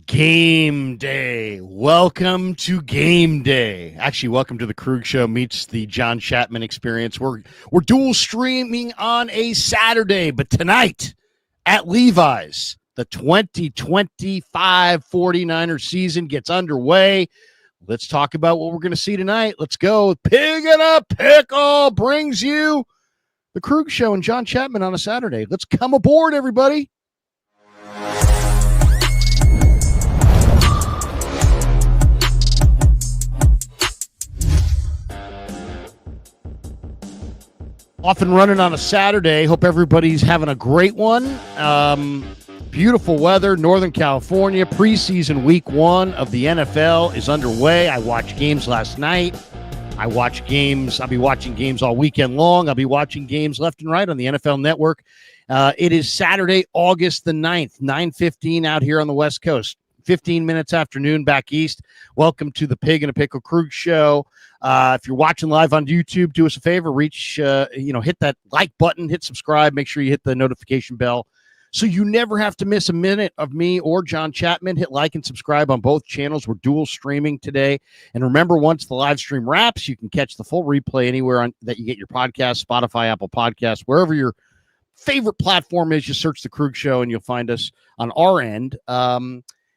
Game day. Welcome to game day. Actually, welcome to the Krueger Show meets the John Chapman experience. We're dual streaming on a Saturday, but tonight at Levi's, the 2025 49ers season gets underway. Let's talk about what we're going to see tonight. Let's go. Pig in a Pickle brings you the Krueger Show and John Chapman on a Saturday. Let's come aboard, everybody. Off and running on a Saturday. Hope everybody's having a great one. Beautiful weather, Northern California. Preseason week 1 of the NFL is underway. I watched games last night. I'll be watching games all weekend long. I'll be watching games left and right on the NFL Network. It is Saturday, August the 9th, 9:15 out here on the West Coast. 15 minutes afternoon back east. Welcome to the Pig and a Pickle Krueger Show. If you're watching live on YouTube, do us a favor, hit that like button, hit subscribe, make sure you hit the notification bell so you never have to miss a minute of me or John Chapman. Hit like and subscribe on both channels. We're dual streaming today. And remember, once the live stream wraps, you can catch the full replay anywhere that you get your podcast, Spotify, Apple Podcasts, wherever your favorite platform is. You search the Krueger Show and you'll find us on our end.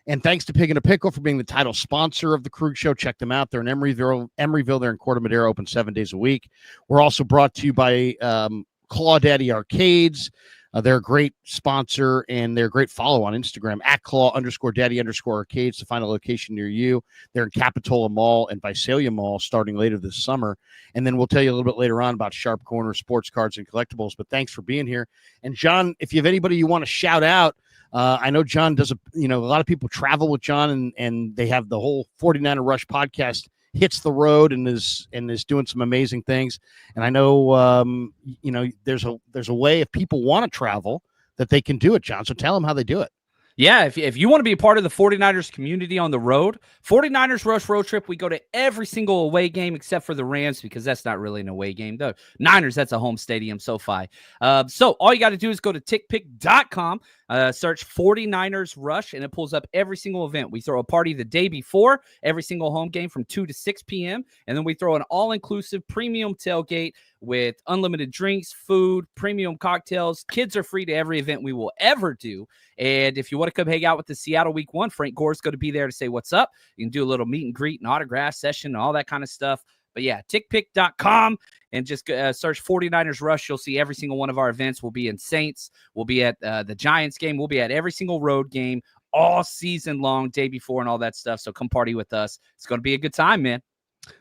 And thanks to Pig and a Pickle for being the title sponsor of the Krueger Show. Check them out. They're in Emeryville. They're in Corte Madera, open 7 days a week. We're also brought to you by Claw-Daddy Arcades. They're a great sponsor, and they're a great follow on Instagram, at Claw_Daddy_Arcades to find a location near you. They're in Capitola Mall and Visalia Mall starting later this summer. And then we'll tell you a little bit later on about Sharp Corner, sports cards, and collectibles. But thanks for being here. And, John, if you have anybody you want to shout out, I know John does a lot of people travel with John and they have the whole 49er Rush podcast hits the road and is doing some amazing things. And I know, there's a way if people want to travel that they can do it, John. So tell them how they do it. Yeah, if you want to be a part of the 49ers community on the road, 49ers Rush Road Trip, we go to every single away game except for the Rams because that's not really an away game. The Niners, that's a home stadium, SoFi. So all you got to do is go to tickpick.com, search 49ers Rush, and it pulls up every single event. We throw a party the day before every single home game from 2 to 6 p.m., and then we throw an all-inclusive premium tailgate with unlimited drinks, food, premium cocktails. Kids are free to every event we will ever do. And if you want to come hang out with the Seattle Week 1, Frank Gore's going to be there to say what's up. You can do a little meet and greet and autograph session and all that kind of stuff. But yeah, tickpick.com and just search 49ers Rush. You'll see every single one of our events. We'll be in Saints. We'll be at the Giants game. We'll be at every single road game all season long, day before and all that stuff. So come party with us. It's going to be a good time, man.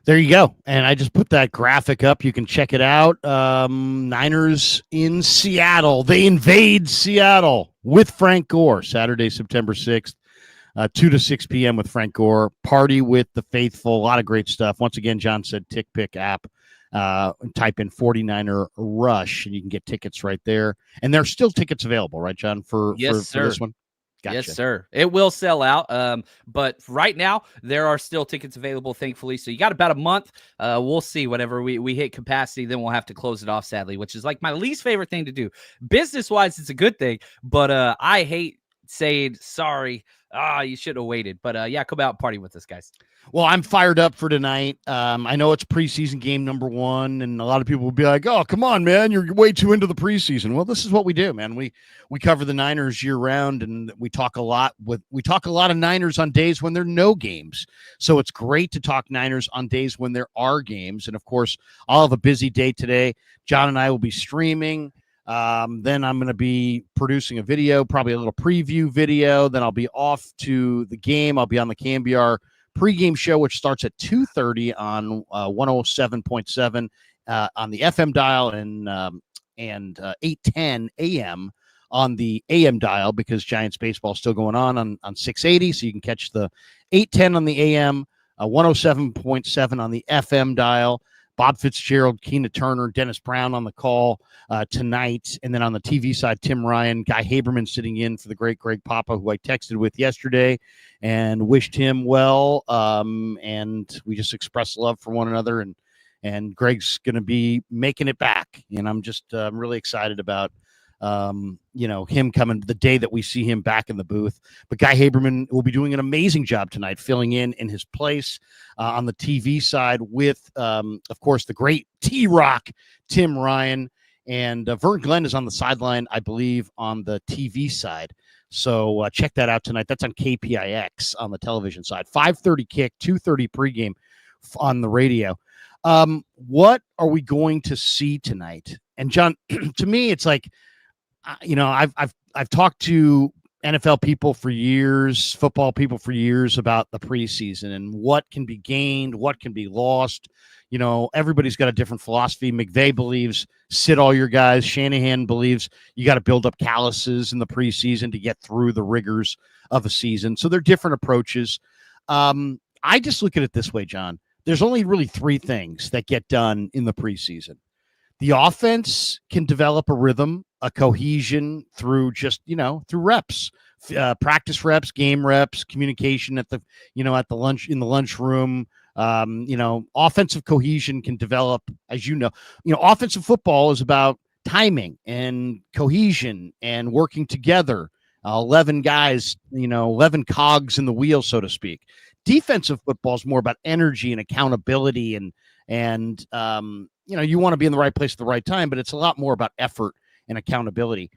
There you go. And I just put that graphic up. You can check it out. Niners in Seattle. They invade Seattle with Frank Gore. Saturday, September 6th, 2 to 6 p.m. with Frank Gore. Party with the faithful. A lot of great stuff. Once again, John said TickPick app. Type in 49er Rush, and you can get tickets right there. And there are still tickets available, right, John, for this one? Gotcha. Yes, sir. It will sell out. But right now, there are still tickets available, thankfully. So you got about a month. We'll see. Whenever we hit capacity, then we'll have to close it off, sadly, which is like my least favorite thing to do. Business-wise, it's a good thing. But I hate saying, sorry, you should have waited. But yeah, come out and party with us, guys. Well, I'm fired up for tonight. I know it's preseason game number 1, and a lot of people will be like, oh, come on, man, you're way too into the preseason. Well, this is what we do, man. We cover the Niners year round, and we talk a lot of Niners on days when there are no games. So it's great to talk Niners on days when there are games. And, of course, I'll have a busy day today. John and I will be streaming. Then I'm going to be producing a video, probably a little preview video. Then I'll be off to the game. I'll be on the KMBR pregame show, which starts at 2:30 on 107.7 on the FM dial and 8:10 a.m. on the AM dial, because Giants baseball is still going on 680. So you can catch the 8:10 on the AM, 107.7 on the FM dial. Bob Fitzgerald, Keena Turner, Dennis Brown on the call tonight. And then on the TV side, Tim Ryan, Guy Haberman sitting in for the great Greg Papa, who I texted with yesterday and wished him well. And we just expressed love for one another. And Greg's going to be making it back. And I'm just really excited about him coming the day that we see him back in the booth. But Guy Haberman will be doing an amazing job tonight, filling in his place on the TV side with, of course, the great T-Rock, Tim Ryan. And Vern Glenn is on the sideline, I believe, on the TV side. So check that out tonight. That's on KPIX on the television side. 5:30 kick, 2:30 pregame on the radio. What are we going to see tonight? And John, to me, it's like, I've talked to NFL people for years, football people for years about the preseason and what can be gained, what can be lost. Everybody's got a different philosophy. McVay believes sit all your guys. Shanahan believes you got to build up calluses in the preseason to get through the rigors of a season. So they're different approaches. I just look at it this way, John. There's only really three things that get done in the preseason. The offense can develop a rhythm, a cohesion through just, through reps, practice reps, game reps, communication at the lunch, in the lunchroom. Offensive cohesion can develop, as offensive football is about timing and cohesion and working together. 11 guys, 11 cogs in the wheel, so to speak. Defensive football is more about energy and accountability and you want to be in the right place at the right time, but it's a lot more about effort and accountability.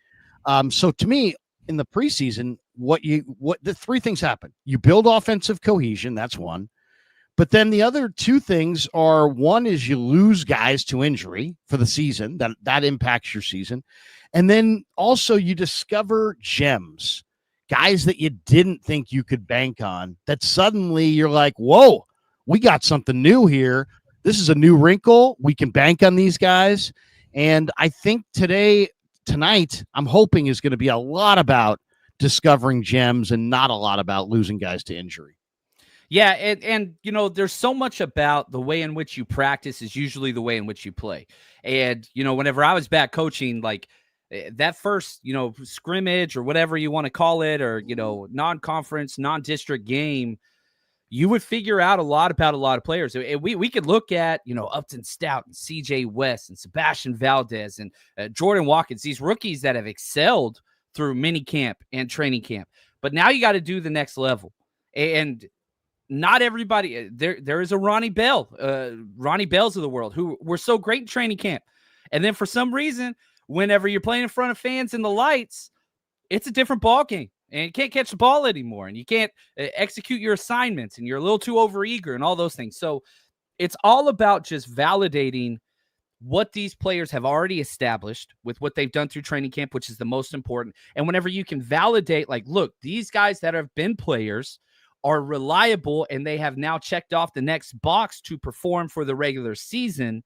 So to me, in the preseason, what the three things happen. You build offensive cohesion, that's one. But then the other two things are, one is you lose guys to injury for the season. That impacts your season. And then also you discover gems, guys that you didn't think you could bank on, that suddenly you're like, whoa, we got something new here. This is a new wrinkle. We can bank on these guys. And I think tonight, I'm hoping is going to be a lot about discovering gems and not a lot about losing guys to injury. Yeah, and there's so much about the way in which you practice is usually the way in which you play. And, whenever I was back coaching, like that first, scrimmage or whatever you want to call it, or, non-conference, non-district game, you would figure out a lot about a lot of players. We could look at, Upton Stout and CJ West and Sebastian Valdez and Jordan Watkins, these rookies that have excelled through mini camp and training camp. But now you got to do the next level. And not everybody, there is a Ronnie Bells of the world who were so great in training camp. And then for some reason, whenever you're playing in front of fans and the lights, it's a different ball game. And you can't catch the ball anymore, and you can't execute your assignments, and you're a little too overeager and all those things. So it's all about just validating what these players have already established with what they've done through training camp, which is the most important. And whenever you can validate, like, look, these guys that have been players are reliable, and they have now checked off the next box to perform for the regular season,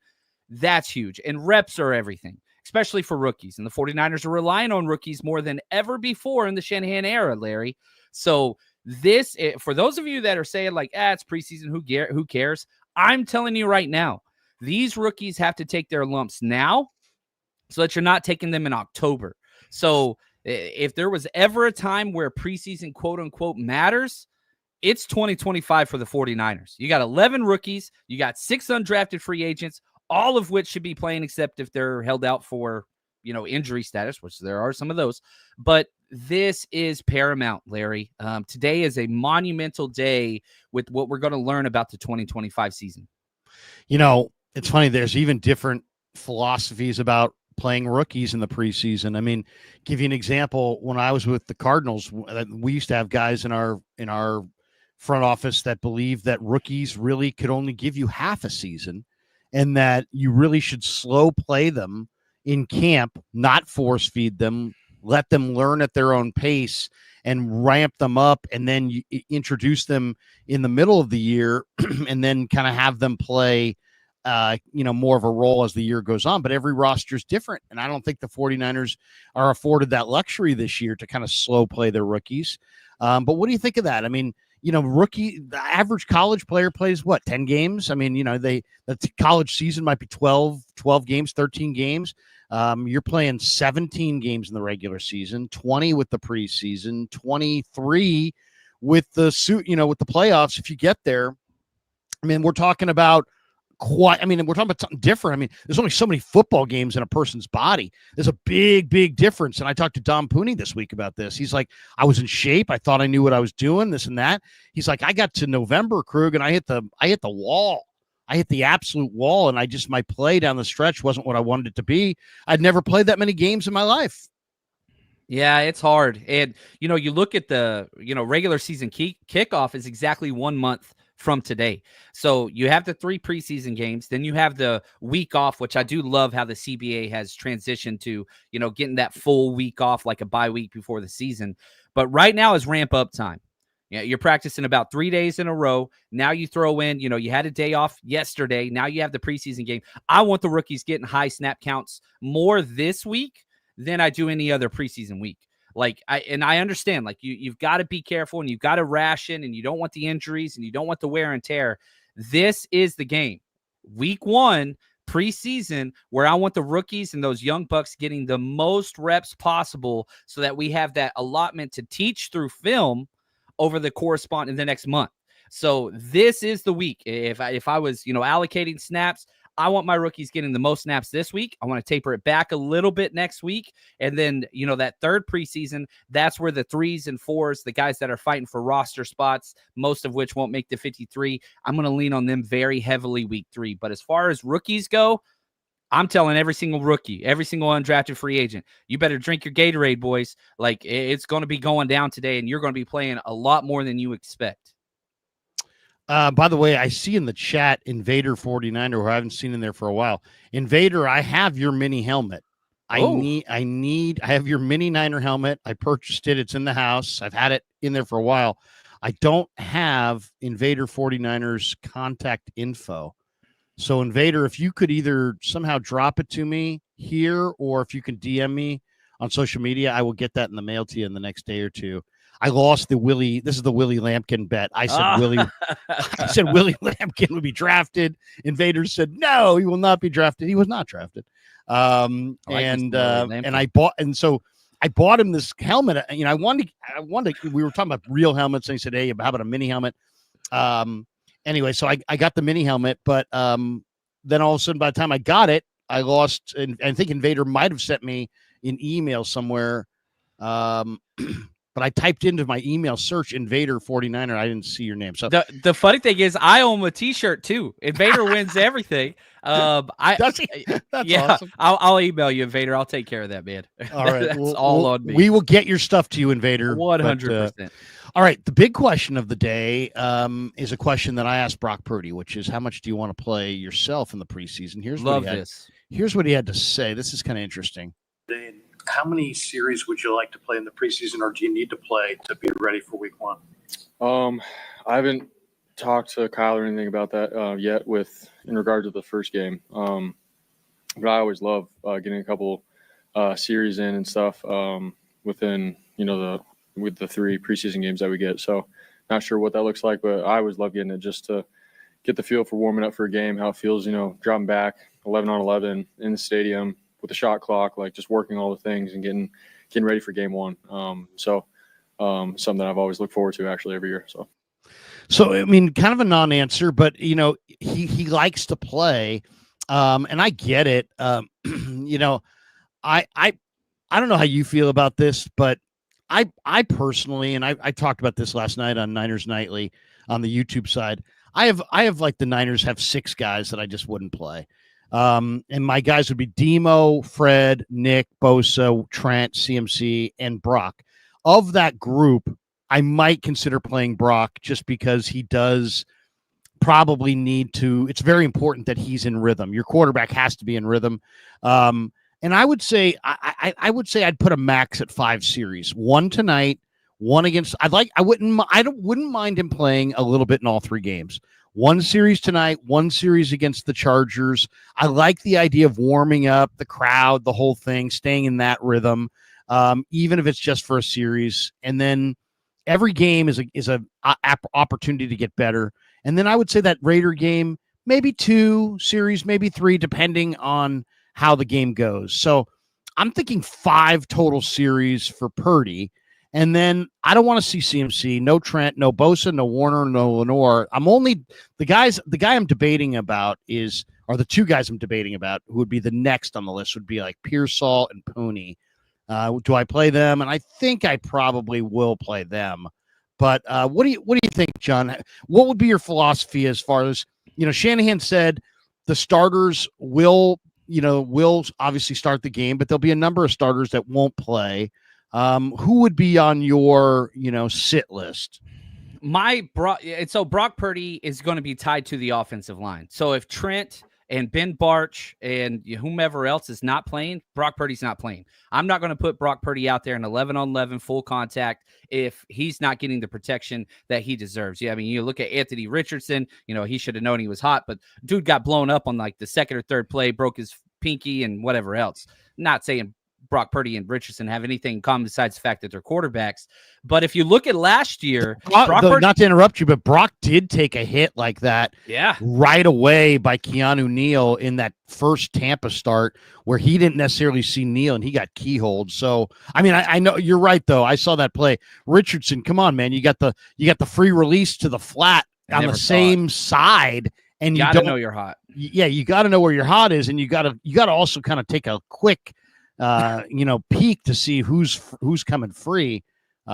that's huge. And reps are everything, especially for rookies. And the 49ers are relying on rookies more than ever before in the Shanahan era, Larry. So this, for those of you that are saying like, it's preseason, who cares? I'm telling you right now, these rookies have to take their lumps now so that you're not taking them in October. So if there was ever a time where preseason, quote unquote, matters, it's 2025 for the 49ers. You got 11 rookies. You got 6 undrafted free agents, all of which should be playing except if they're held out for, injury status, which there are some of those. But this is paramount, Larry. Today is a monumental day with what we're going to learn about the 2025 season. It's funny. There's even different philosophies about playing rookies in the preseason. I mean, give you an example. When I was with the Cardinals, we used to have guys in our front office that believed that rookies really could only give you half a season, and that you really should slow play them in camp, not force feed them, let them learn at their own pace and ramp them up, and then you introduce them in the middle of the year and then kind of have them play more of a role as the year goes on. But every roster is different, and I don't think the 49ers are afforded that luxury this year to kind of slow play their rookies. But what do you think of that? I mean, the average college player plays 10 games. I mean, the college season might be 12 games, 13 games. You're playing 17 games in the regular season, 20 with the preseason, 23 with the with the playoffs. If you get there, I mean, we're talking about quite, I mean, we're talking about something different. I mean, there's only so many football games in a person's body. There's a big difference. And I talked to Dom Pooney this week about this. He's like, I was in shape. I thought I knew what I was doing, this and that. He's like, I got to November, Krug, and I hit the wall. I hit the absolute wall, and my play down the stretch wasn't what I wanted it to be. I'd never played that many games in my life. Yeah, it's hard. And, you look at the, regular season kickoff is exactly 1 month from today. So you have the 3 preseason games, then you have the week off, which I do love how the CBA has transitioned to, getting that full week off, like a bye week before the season. But right now is ramp up time. Yeah, you're practicing about 3 days in a row. Now you throw in, you had a day off yesterday. Now you have the preseason game. I want the rookies getting high snap counts more this week than I do any other preseason week. I understand, you've got to be careful and you've got to ration and you don't want the injuries and you don't want the wear and tear. This is the game. Week 1, preseason, where I want the rookies and those young bucks getting the most reps possible so that we have that allotment to teach through film over the corresponding the next month. So this is the week. If I was, allocating snaps, I want my rookies getting the most snaps this week. I want to taper it back a little bit next week. And then, that third preseason, that's where the 3s and 4s, the guys that are fighting for roster spots, most of which won't make the 53, I'm going to lean on them very heavily week 3. But as far as rookies go, I'm telling every single rookie, every single undrafted free agent, you better drink your Gatorade, boys. It's going to be going down today, and you're going to be playing a lot more than you expect. By the way, I see in the chat Invader 49er, who I haven't seen in there for a while. Invader, I have your mini helmet. I have your mini Niner helmet. I purchased it. It's in the house. I've had it in there for a while. I don't have Invader 49er's contact info. So Invader, if you could either somehow drop it to me here, or if you can DM me on social media, I will get that in the mail to you in the next day or two. I lost the Willie. This is the Willie Lampkin bet. I said Willie Lampkin would be drafted. Invader said no, he will not be drafted. He was not drafted. And I bought him this helmet. I wanted. We were talking about real helmets, and he said, "Hey, how about a mini helmet?" Anyway, so I got the mini helmet, but then all of a sudden, by the time I got it, I lost. And I think Invader might have sent me an email somewhere. But I typed into my email search Invader 49er. I didn't see your name. So the funny thing is, I own a T-shirt too. Invader wins everything. Does he? That's awesome. I'll email you, Invader. I'll take care of that, man. All right, that's all on me. We will get your stuff to you, Invader. 100%. All right, the big question of the day is a question that I asked Brock Purdy, which is, how much do you want to play yourself in the preseason? Here's what he had to say. This is kind of interesting. How many series would you like to play in the preseason, or do you need to play to be ready for week 1? I haven't talked to Kyle or anything about that yet in regard to the first game. But I always love getting a couple series in and stuff within, with the 3 preseason games that we get. So not sure what that looks like, but I always love getting it just to get the feel for warming up for a game, how it feels, dropping back 11 on 11 in the stadium with the shot clock, just working all the things and getting ready for game 1. Something that I've always looked forward to actually every year. So I mean, kind of a non-answer, but he likes to play, and I get it. I don't know how you feel about this, but I personally, and I talked about this last night on Niners Nightly on the YouTube side. I have like the Niners have 6 guys that I just wouldn't play. And my guys would be Demo, Fred, Nick, Bosa, Trent, CMC, and Brock. Of that group, I might consider playing Brock just because he does probably need to. It's very important that he's in rhythm. Your quarterback has to be in rhythm. And I would say I would say I'd put a max at 5 series. 1 tonight, 1 against. I wouldn't mind him playing a little bit in all 3 games. 1 series tonight, 1 series against the Chargers. I like the idea of warming up the crowd, the whole thing, staying in that rhythm, even if it's just for a series. And then every game is a opportunity to get better. And then I would say that Raider game, maybe 2 series, maybe 3, depending on how the game goes. So I'm thinking 5 total series for Purdy. And then I don't want to see CMC, no Trent, no Bosa, no Warner, no Lenore. I'm only the guy I'm debating about are the two guys I'm debating about who would be the next on the list would be like Pearsall and Pooney. Do I play them? And I think I probably will play them. But what do you think, John? What would be your philosophy as far as, Shanahan said the starters will obviously start the game, but there'll be a number of starters that won't play. Who would be on your, sit list? So Brock Purdy is going to be tied to the offensive line. So if Trent and Ben Barch and whomever else is not playing, Brock Purdy's not playing. I'm not going to put Brock Purdy out there in 11-on-11 full contact if he's not getting the protection that he deserves. Yeah, I mean, you look at Anthony Richardson, he should have known he was hot, but dude got blown up on like the second or third play, broke his pinky and whatever else. Not saying Brock Purdy and Richardson have anything in common besides the fact that they're quarterbacks. But if you look at last year, not to interrupt you, but Brock did take a hit like that right away by Keanu Neal in that first Tampa start where he didn't necessarily see Neal and he got keyholed. So, I mean, I know you're right, though. I saw that play. Richardson, come on, man. You got the free release to the flat on the same side. And you got to know you're hot. Yeah, you got to know where your hot is. And you got to also kind of take a quick peek to see who's coming free.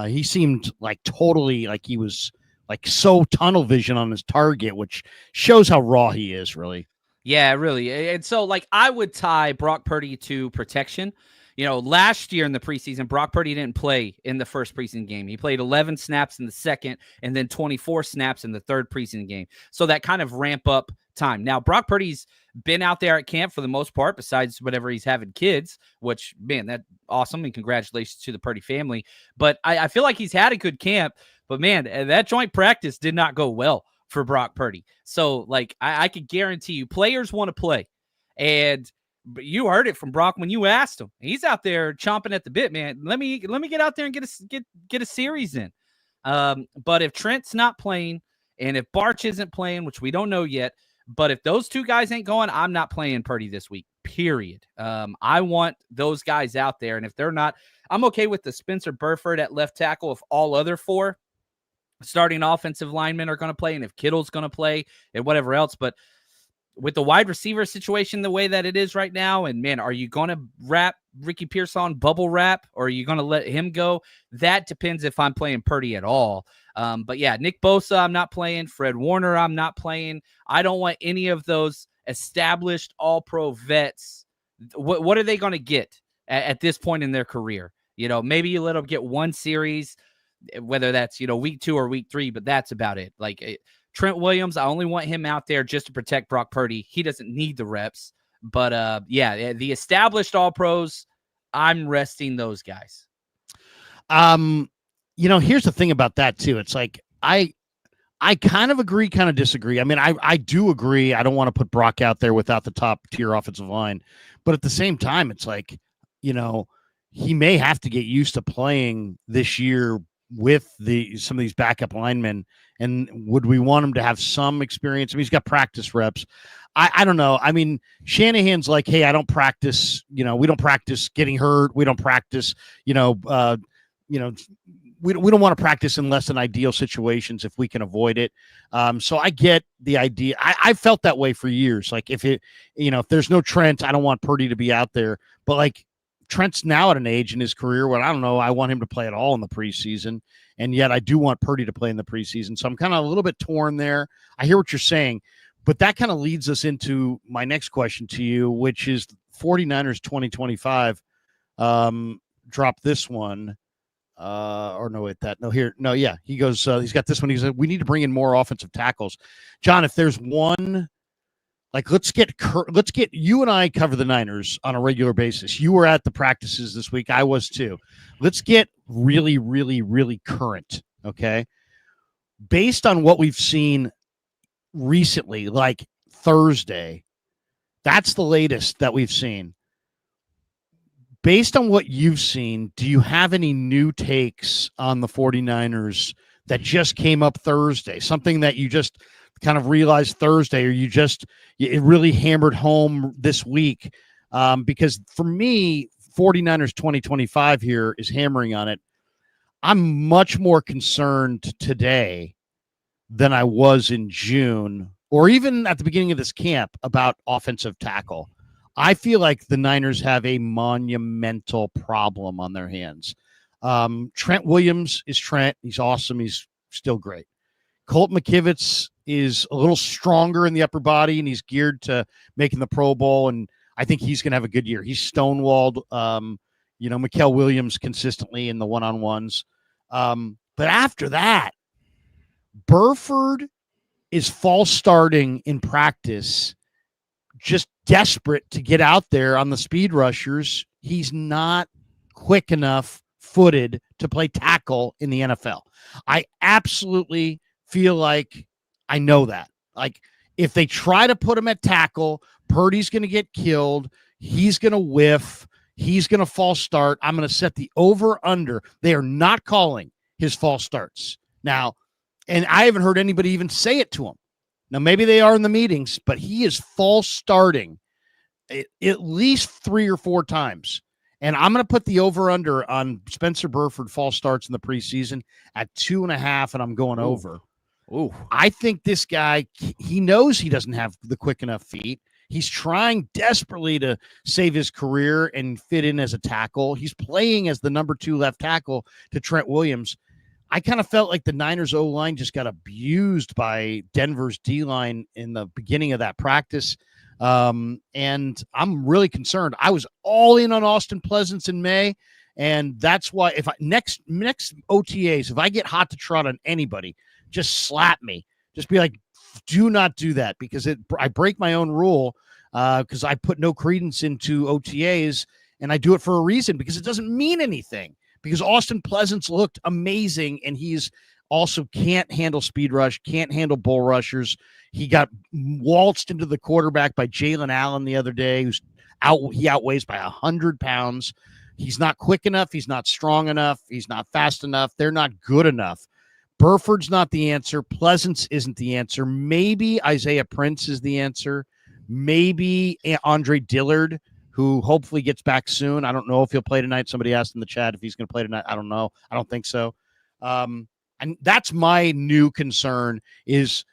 He seemed like totally like he was like so tunnel vision on his target, which shows how raw he is, really. Yeah, really. And so like I would tie Brock Purdy to protection. Last year in the preseason, Brock Purdy didn't play in the first preseason game. He played 11 snaps in the second and then 24 snaps in the third preseason game. So that kind of ramp up time. Now, Brock Purdy's been out there at camp for the most part, besides whatever he's having kids, which, man, that's awesome. And congratulations to the Purdy family. But I feel like he's had a good camp. But, man, that joint practice did not go well for Brock Purdy. So, like, I could guarantee you players want to play. But you heard it from Brock when you asked him. He's out there chomping at the bit, man. Let me get out there and get a series in. But if Trent's not playing and if Barch isn't playing, which we don't know yet, but if those two guys ain't going, I'm not playing Purdy this week, period. I want those guys out there. And if they're not, I'm okay with the Spencer Burford at left tackle if all other four starting offensive linemen are going to play and if Kittle's going to play and whatever else. But with the wide receiver situation the way that it is right now, and man, are you going to wrap Ricky Pearsall bubble wrap or are you going to let him go? That depends if I'm playing Purdy at all. But yeah, Nick Bosa, I'm not playing. Fred Warner, I'm not playing. I don't want any of those established all-pro vets. What are they going to get at this point in their career? Maybe you let them get one series, whether that's, week 2 or week 3, but that's about it. Trent Williams, I only want him out there just to protect Brock Purdy. He doesn't need the reps. But, the established all-pros, I'm resting those guys. Here's the thing about that, too. It's like I kind of agree, kind of disagree. I mean, I do agree. I don't want to put Brock out there without the top-tier offensive line. But at the same time, it's like, he may have to get used to playing this year with some of these backup linemen. And would we want him to have some experience? I mean, he's got practice reps. I don't know. I mean, Shanahan's like, hey, I don't practice, we don't practice getting hurt. We don't practice, we don't want to practice in less than ideal situations if we can avoid it. So I get the idea. I felt that way for years. Like if there's no Trent, I don't want Purdy to be out there. But like Trent's now at an age in his career where I don't know, I want him to play at all in the preseason. And yet I do want Purdy to play in the preseason. So I'm kind of a little bit torn there. I hear what you're saying, but that kind of leads us into my next question to you, which is 49ers 2025. Drop this one. He goes, he's got this one. He said, we need to bring in more offensive tackles. John, if there's one, like, let's get you and I cover the Niners on a regular basis. You were at the practices this week. I was too. Let's get really, really, really current. Okay. Based on what we've seen recently, like Thursday, that's the latest that we've seen. Based on what you've seen, do you have any new takes on the 49ers that just came up Thursday? Something that you just kind of realized Thursday, or it really hammered home this week? Because for me, 49ers 2025 here is hammering on it. I'm much more concerned today than I was in June or even at the beginning of this camp about offensive tackle. I feel like the Niners have a monumental problem on their hands. Trent Williams is Trent. He's awesome. He's still great. Colt McKivitz is a little stronger in the upper body, and he's geared to making the Pro Bowl, and I think he's going to have a good year. He's stonewalled, Mikael Williams consistently in the one-on-ones. But after that, Burford is false starting in practice, just desperate to get out there on the speed rushers. He's not quick enough footed to play tackle in the NFL. I absolutely feel like I know that. Like, if they try to put him at tackle, Purdy's going to get killed. He's going to whiff. He's going to false start. I'm going to set the over-under. They are not calling his false starts. Now, and I haven't heard anybody even say it to him. Now, maybe they are in the meetings, but he is false starting at least 3 or 4 times. And I'm going to put the over-under on Spencer Burford false starts in the preseason at 2.5, and I'm going over. Ooh. I think this guy, he knows he doesn't have the quick enough feet. He's trying desperately to save his career and fit in as a tackle. He's playing as the number 2 left tackle to Trent Williams. I kind of felt like the Niners O-line just got abused by Denver's D-line in the beginning of that practice. And I'm really concerned. I was all in on Austin Pleasance in May, and that's why if I next OTAs, if I get hot to trot on anybody, just slap me. Just be like, do not do that, because I break my own rule because I put no credence into OTAs, and I do it for a reason, because it doesn't mean anything. Because Austin Pleasance looked amazing, and he's also can't handle speed rush, can't handle bull rushers. He got waltzed into the quarterback by Jalen Allen the other day, he outweighs by 100 pounds. He's not quick enough. He's not strong enough. He's not fast enough. They're not good enough. Burford's not the answer. Pleasance isn't the answer. Maybe Isaiah Prince is the answer. Maybe Andre Dillard, who hopefully gets back soon. I don't know if he'll play tonight. Somebody asked in the chat if he's going to play tonight. I don't know. I don't think so. And that's my new concern is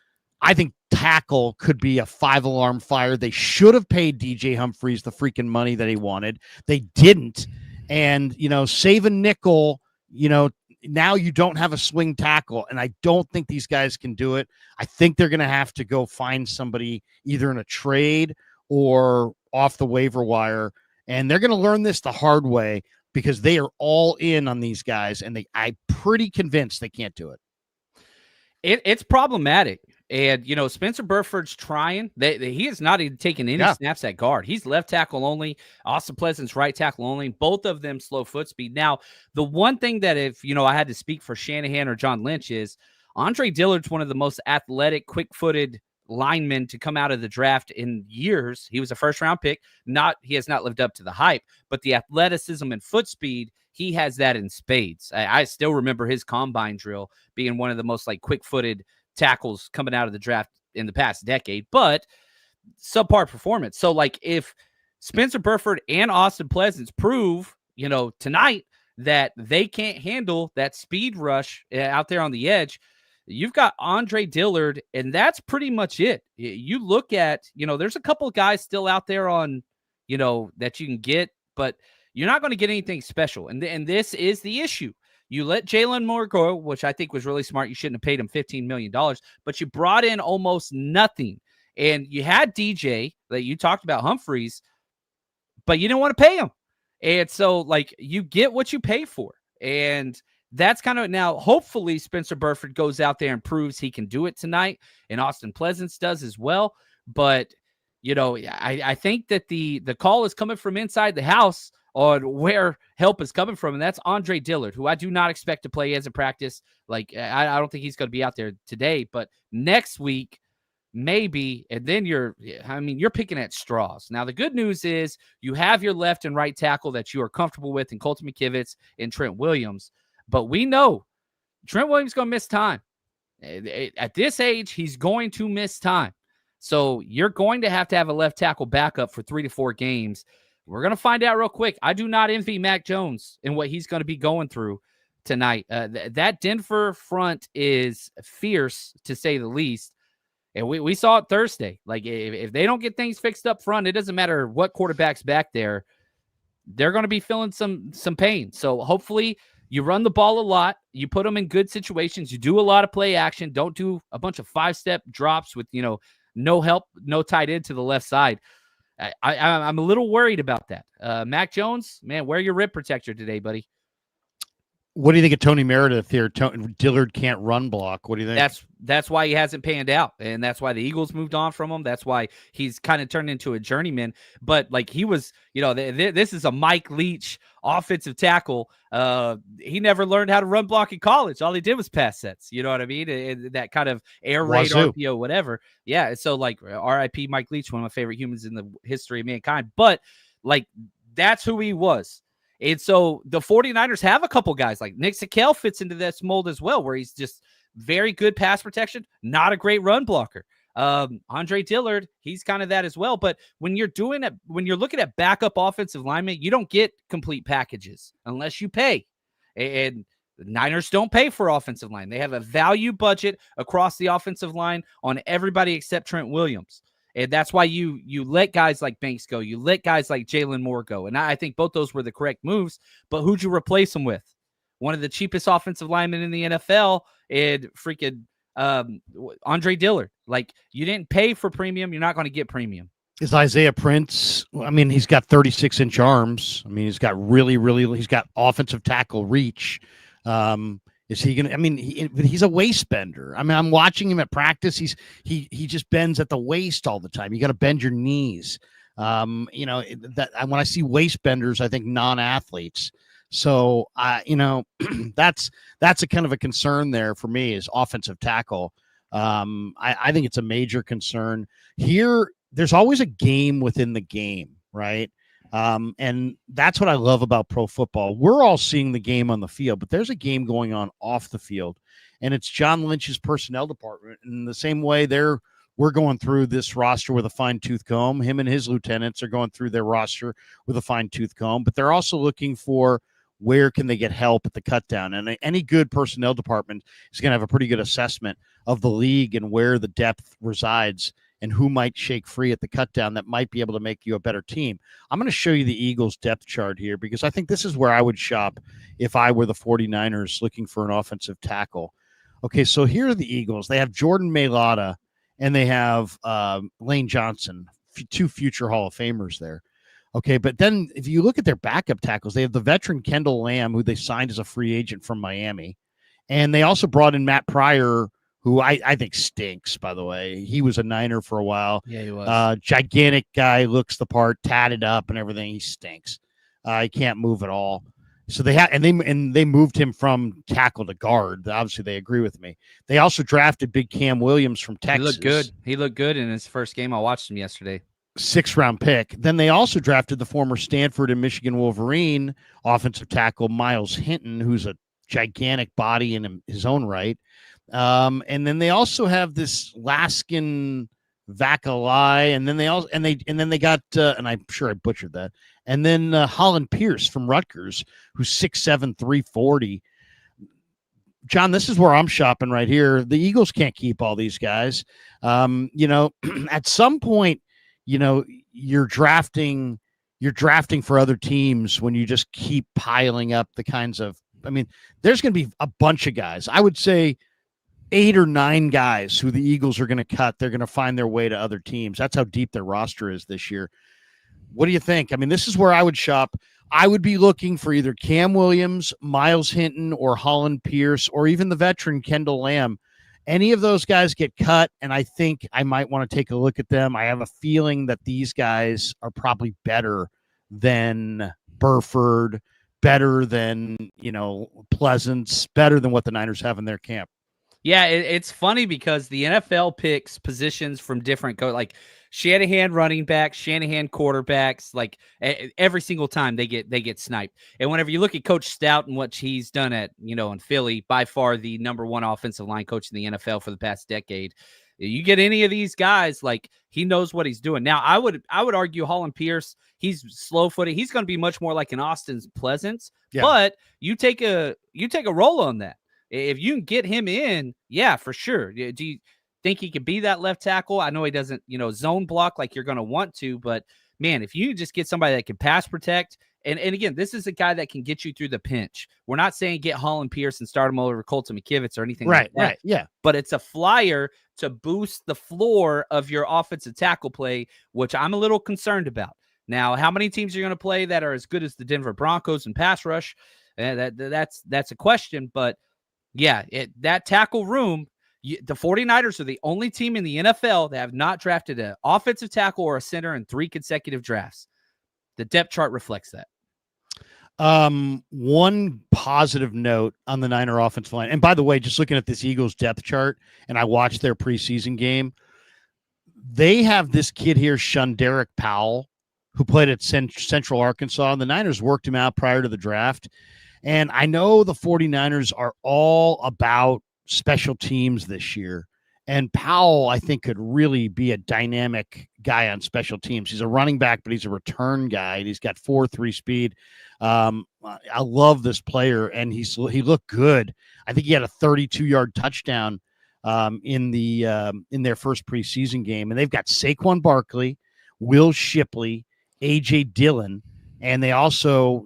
I think tackle could be a 5-alarm fire. They should have paid DJ Humphries the freaking money that he wanted. They didn't. And, save a nickel, now you don't have a swing tackle, and I don't think these guys can do it. I think they're going to have to go find somebody either in a trade or off the waiver wire, and they're going to learn this the hard way because they are all in on these guys, and I'm pretty convinced they can't do it. It's problematic. And, Spencer Burford's trying. He is not even taking any snaps at guard. He's left tackle only. Austin Pleasant's right tackle only. Both of them slow foot speed. Now, the one thing that if, I had to speak for Shanahan or John Lynch is Andre Dillard's one of the most athletic, quick-footed linemen to come out of the draft in years. He was a first-round pick. He has not lived up to the hype, but the athleticism and foot speed, he has that in spades. I still remember his combine drill being one of the most quick-footed tackles coming out of the draft in the past decade, but subpar performance. So if Spencer Burford and Austin Pleasance prove, tonight that they can't handle that speed rush out there on the edge, you've got Andre Dillard, and that's pretty much it. You look at, there's a couple of guys still out there on, that you can get, but you're not going to get anything special. And this is the issue. You let Jalen Moore go, which I think was really smart. You shouldn't have paid him $15 million, but you brought in almost nothing. And you had DJ that you talked about, Humphries, but you didn't want to pay him. And so, you get what you pay for. And that's kind of now, hopefully, Spencer Burford goes out there and proves he can do it tonight, and Austin Pleasance does as well. But, I think that the call is coming from inside the house on where help is coming from, and that's Andre Dillard, who I do not expect to play as a practice. I don't think he's going to be out there today, but next week, maybe, and then you're picking at straws. Now, the good news is you have your left and right tackle that you are comfortable with in Colton McKivitz and Trent Williams, but we know Trent Williams is going to miss time. At this age, he's going to miss time. So you're going to have a left tackle backup for 3 to 4 games. We're going to find out real quick. I do not envy Mac Jones and what he's going to be going through tonight. That Denver front is fierce, to say the least. And we saw it Thursday. Like, if they don't get things fixed up front, it doesn't matter what quarterback's back there. They're going to be feeling some pain. So hopefully you run the ball a lot. You put them in good situations. You do a lot of play action. Don't do a bunch of 5-step drops with, no help, no tight end to the left side. I'm a little worried about that. Mac Jones, man, wear your rib protector today, buddy. What do you think of Tony Meredith here? Dillard can't run block. What do you think? That's why he hasn't panned out, and that's why the Eagles moved on from him. That's why he's kind of turned into a journeyman. But like, he was, this is a Mike Leach offensive tackle. He never learned how to run block in college. All he did was pass sets. You know what I mean? And that kind of air raid RPO, whatever. Yeah. So like, R.I.P. Mike Leach, one of my favorite humans in the history of mankind. But like, that's who he was. And so the 49ers have a couple guys like Nick Sakel fits into this mold as well, where he's just very good pass protection, not a great run blocker. Andre Dillard, he's kind of that as well. But when you're looking at backup offensive linemen, you don't get complete packages unless you pay. And the Niners don't pay for offensive line. They have a value budget across the offensive line on everybody except Trent Williams. And that's why you let guys like Banks go. You let guys like Jalen Moore go. And I think both those were the correct moves. But who'd you replace them with? One of the cheapest offensive linemen in the NFL and freaking Andre Dillard. Like, you didn't pay for premium. You're not going to get premium. Is Isaiah Prince? I mean, he's got 36-inch arms. I mean, he's got he's got offensive tackle reach. Is he going to, he's a waist bender. I mean, I'm watching him at practice. He just bends at the waist all the time. You got to bend your knees. When I see waist benders, I think non-athletes. So, that's a kind of a concern there for me is offensive tackle. I think it's a major concern here. There's always a game within the game, right? And that's what I love about pro football. We're all seeing the game on the field, but there's a game going on off the field, and it's John Lynch's personnel department. In the same way we're going through this roster with a fine-tooth comb. Him and his lieutenants are going through their roster with a fine-tooth comb, but they're also looking for where can they get help at the cut down. And any good personnel department is going to have a pretty good assessment of the league and where the depth resides and who might shake free at the cut down that might be able to make you a better team. I'm going to show you the Eagles depth chart here because I think this is where I would shop if I were the 49ers looking for an offensive tackle. Okay, so here are the Eagles. They have Jordan Mailata and they have Lane Johnson, two future Hall of Famers there. Okay, but then if you look at their backup tackles, they have the veteran Kendall Lamb, who they signed as a free agent from Miami. And they also brought in Matt Pryor, who I think stinks, by the way. He was a Niner for a while. Yeah, he was. Gigantic guy, looks the part, tatted up and everything. He stinks. He can't move at all. So they moved him from tackle to guard. Obviously, they agree with me. They also drafted big Cam Williams from Texas. He looked good in his first game. I watched him yesterday. 6th-round pick. Then they also drafted the former Stanford and Michigan Wolverine offensive tackle Miles Hinton, who's a gigantic body in his own right. And then they also have this Laskin Vakalai, and then they got and I'm sure I butchered that. And then Holland Pierce from Rutgers, who's 6'7", 340. John, this is where I'm shopping right here. The Eagles can't keep all these guys. At some point, you're drafting for other teams when you just keep piling up the kinds of, there's going to be a bunch of guys. I would say 8 or 9 guys who the Eagles are going to cut. They're going to find their way to other teams. That's how deep their roster is this year. What do you think? This is where I would shop. I would be looking for either Cam Williams, Miles Hinton, or Holland Pierce, or even the veteran Kendall Lamb. Any of those guys get cut, and I think I might want to take a look at them. I have a feeling that these guys are probably better than Burford, better than, Pleasance, better than what the Niners have in their camp. Yeah, it's funny because the NFL picks positions from different like Shanahan running backs, Shanahan quarterbacks, like every single time they get sniped. And whenever you look at Coach Stout and what he's done at, in Philly, by far the number 1 offensive line coach in the NFL for the past decade, You get any of these guys, like, he knows what he's doing. Now, I would argue Holland Pierce, he's slow-footed. He's going to be much more like an Austin Pleasance, but you take a roll on that. If you can get him in, yeah, for sure. Do you think he could be that left tackle? I know he doesn't, zone block like you're going to want to, but man, if you just get somebody that can pass protect, and again, this is a guy that can get you through the pinch. We're not saying get Holland Pierce and start him over Colton McKivitz or anything like that. Right, yeah. But it's a flyer to boost the floor of your offensive tackle play, which I'm a little concerned about. Now, how many teams are going to play that are as good as the Denver Broncos in pass rush? That's a question. But yeah, that tackle room, the 49ers are the only team in the NFL that have not drafted an offensive tackle or a center in 3 consecutive drafts. The depth chart reflects that. One positive note on the Niner offensive line. And by the way, just looking at this Eagles depth chart, and I watched their preseason game, they have this kid here, Shunderick Powell, who played at Central Arkansas, and the Niners worked him out prior to the draft. And I know the 49ers are all about special teams this year. And Powell, I think, could really be a dynamic guy on special teams. He's a running back, but he's a return guy. And he's got 4.3 speed. I love this player, and he looked good. I think he had a 32-yard touchdown in their first preseason game. And they've got Saquon Barkley, Will Shipley, A.J. Dillon, and they also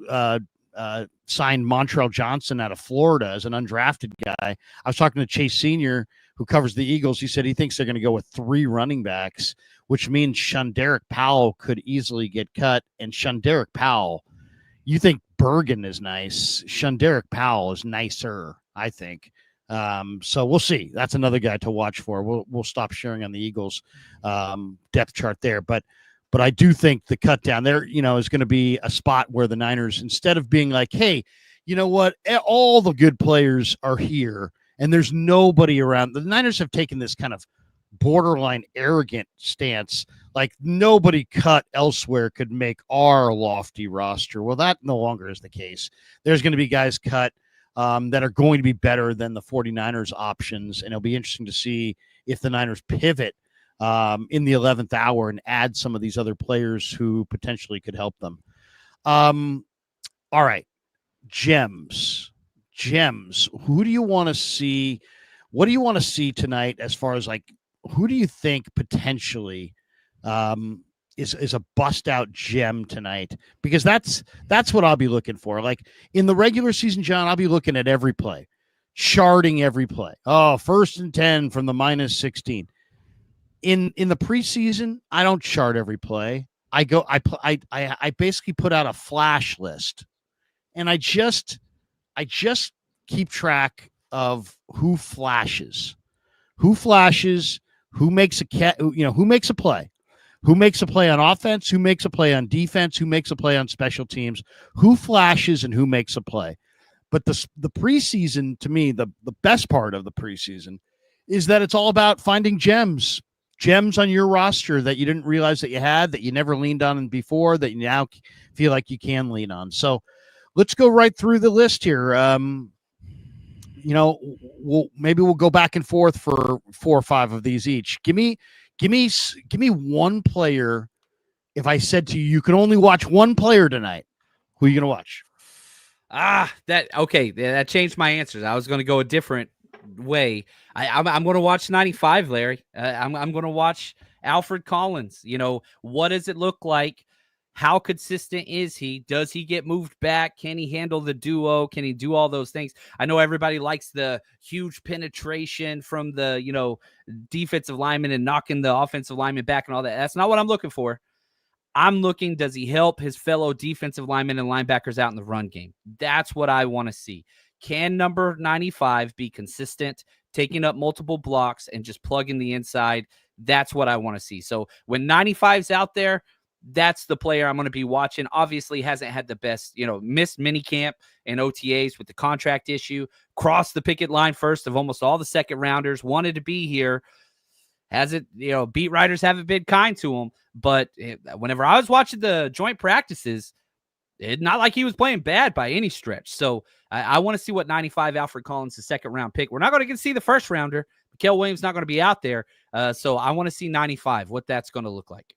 signed Montrell Johnson out of Florida as an undrafted guy. I was talking to Chase Sr., who covers the Eagles. He said he thinks they're going to go with 3 running backs, which means Shunderick Powell could easily get cut. And Shunderick Powell, you think Bergen is nice. Shunderick Powell is nicer, I think. So we'll see. That's another guy to watch for. We'll stop sharing on the Eagles depth chart there. But I do think the cut down there, is going to be a spot where the Niners, instead of being like, hey, you know what, all the good players are here, and there's nobody around. The Niners have taken this kind of borderline arrogant stance, like nobody cut elsewhere could make our lofty roster. Well, that no longer is the case. There's going to be guys cut that are going to be better than the 49ers options, and it'll be interesting to see if the Niners pivot in the 11th hour and add some of these other players who potentially could help them. All right, gems. Who do you want to see? What do you want to see tonight as far as, like, who do you think potentially is a bust out gem tonight? Because that's what I'll be looking for. Like in the regular season, John, I'll be looking at every play, charting every play. Oh, 1st and 10 from the -16. In the preseason, I don't chart every play. I basically put out a flash list, and I just keep track of who flashes, who makes who makes a play, who makes a play on offense, who makes a play on defense, who makes a play on special teams, who flashes and who makes a play. But the preseason, to me, the best part of the preseason is that it's all about finding gems on your roster that you didn't realize that you had, that you never leaned on before, that you now feel like you can lean on. So let's go right through the list here. We'll go back and forth for 4 or 5 of these each. Give me one player. If I said to you, you can only watch one player tonight, who are you going to watch? That changed my answers. I was going to go a different way. I'm going to watch 95, Larry. I'm going to watch Alfred Collins. What does it look like? How consistent is he? Does he get moved back? Can he handle the duo? Can he do all those things? I know everybody likes the huge penetration from the, defensive lineman and knocking the offensive lineman back and all that. That's not what I'm looking for. I'm looking, does he help his fellow defensive linemen and linebackers out in the run game? That's what I want to see. Can number 95 be consistent, taking up multiple blocks and just plugging the inside? That's what I want to see. So when 95's out there, that's the player I'm going to be watching. Obviously hasn't had the best, missed minicamp and OTAs with the contract issue, crossed the picket line first of almost all the second rounders, wanted to be here. Hasn't, beat writers haven't been kind to him. But whenever I was watching the joint practices, Not like he was playing bad by any stretch. So I want to see what 95 Alfred Collins, the second-round pick. We're not going to get to see the first-rounder. Mikael Williams not going to be out there. So I want to see 95, what that's going to look like.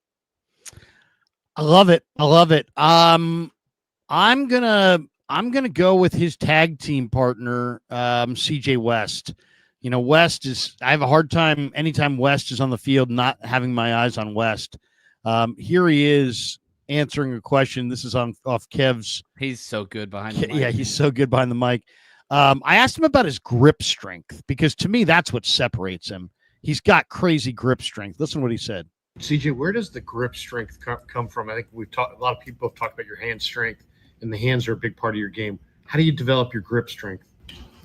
I love it. I'm gonna go with his tag team partner, CJ West. West is, I have a hard time anytime West is on the field not having my eyes on West. Here he is answering a question. This is off Kev's. He's so good behind the mic. Yeah, he's so good behind the mic. I asked him about his grip strength because to me that's what separates him. He's got crazy grip strength. Listen to what he said. CJ, where does the grip strength come from? I think a lot of people have talked about your hand strength, and the hands are a big part of your game. How do you develop your grip strength?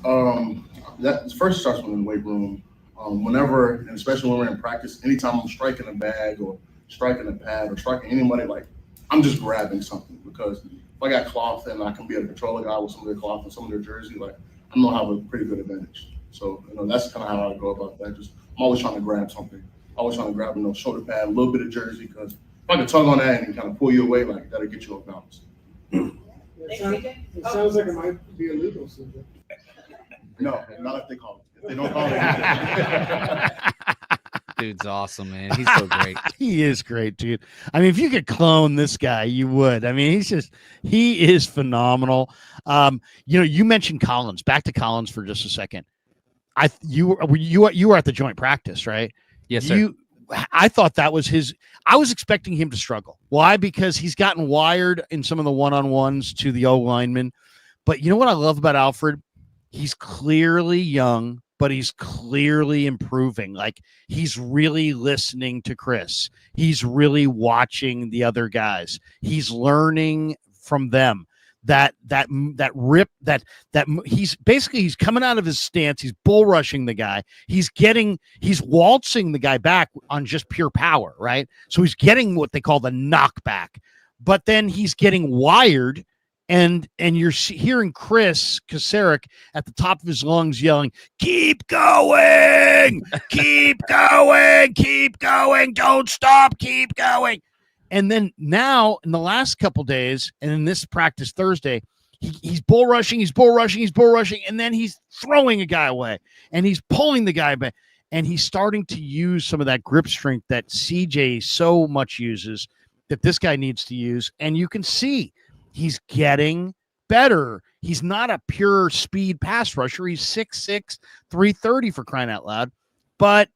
That first starts in the weight room. Whenever, and especially when we're in practice, anytime I'm striking a bag or striking a pad or striking anybody, like I'm just grabbing something, because if I got cloth and I can be able to control a guy with some of their cloth and some of their jersey, like I'm gonna have a pretty good advantage. So that's kind of how I go about that. Just I'm always trying to grab something. Always trying to grab shoulder pad, a little bit of jersey, because if I can tug on that and kind of pull you away, like that'll get you off balance. It sounds like it might be illegal, CJ. No, not if they call it. If they don't call it. Dude's awesome, man. He's so great. He is great, dude. I mean, if you could clone this guy, you would. I mean, he is phenomenal. You mentioned Collins. Back to Collins for just a second. You were at the joint practice, right? Yes, sir. I thought that was his. I was expecting him to struggle. Why? Because he's gotten wired in some of the one-on-ones to the O linemen. But you know what I love about Alfred? He's clearly young, but he's clearly improving. Like he's really listening to Chris. He's really watching the other guys. He's learning from them. That he's coming out of his stance. He's bull rushing the guy. He's waltzing the guy back on just pure power, right? So he's getting what they call the knockback, but then he's getting wired, and you're hearing Chris Kasarik at the top of his lungs yelling, "Keep going, keep going, keep going, don't stop, keep going." And then now in the last couple days, and in this practice Thursday, he's bull rushing, and then he's throwing a guy away, and he's pulling the guy back, and he's starting to use some of that grip strength that CJ so much uses, that this guy needs to use. And you can see he's getting better. He's not a pure speed pass rusher. He's 6'6", 330 for crying out loud, but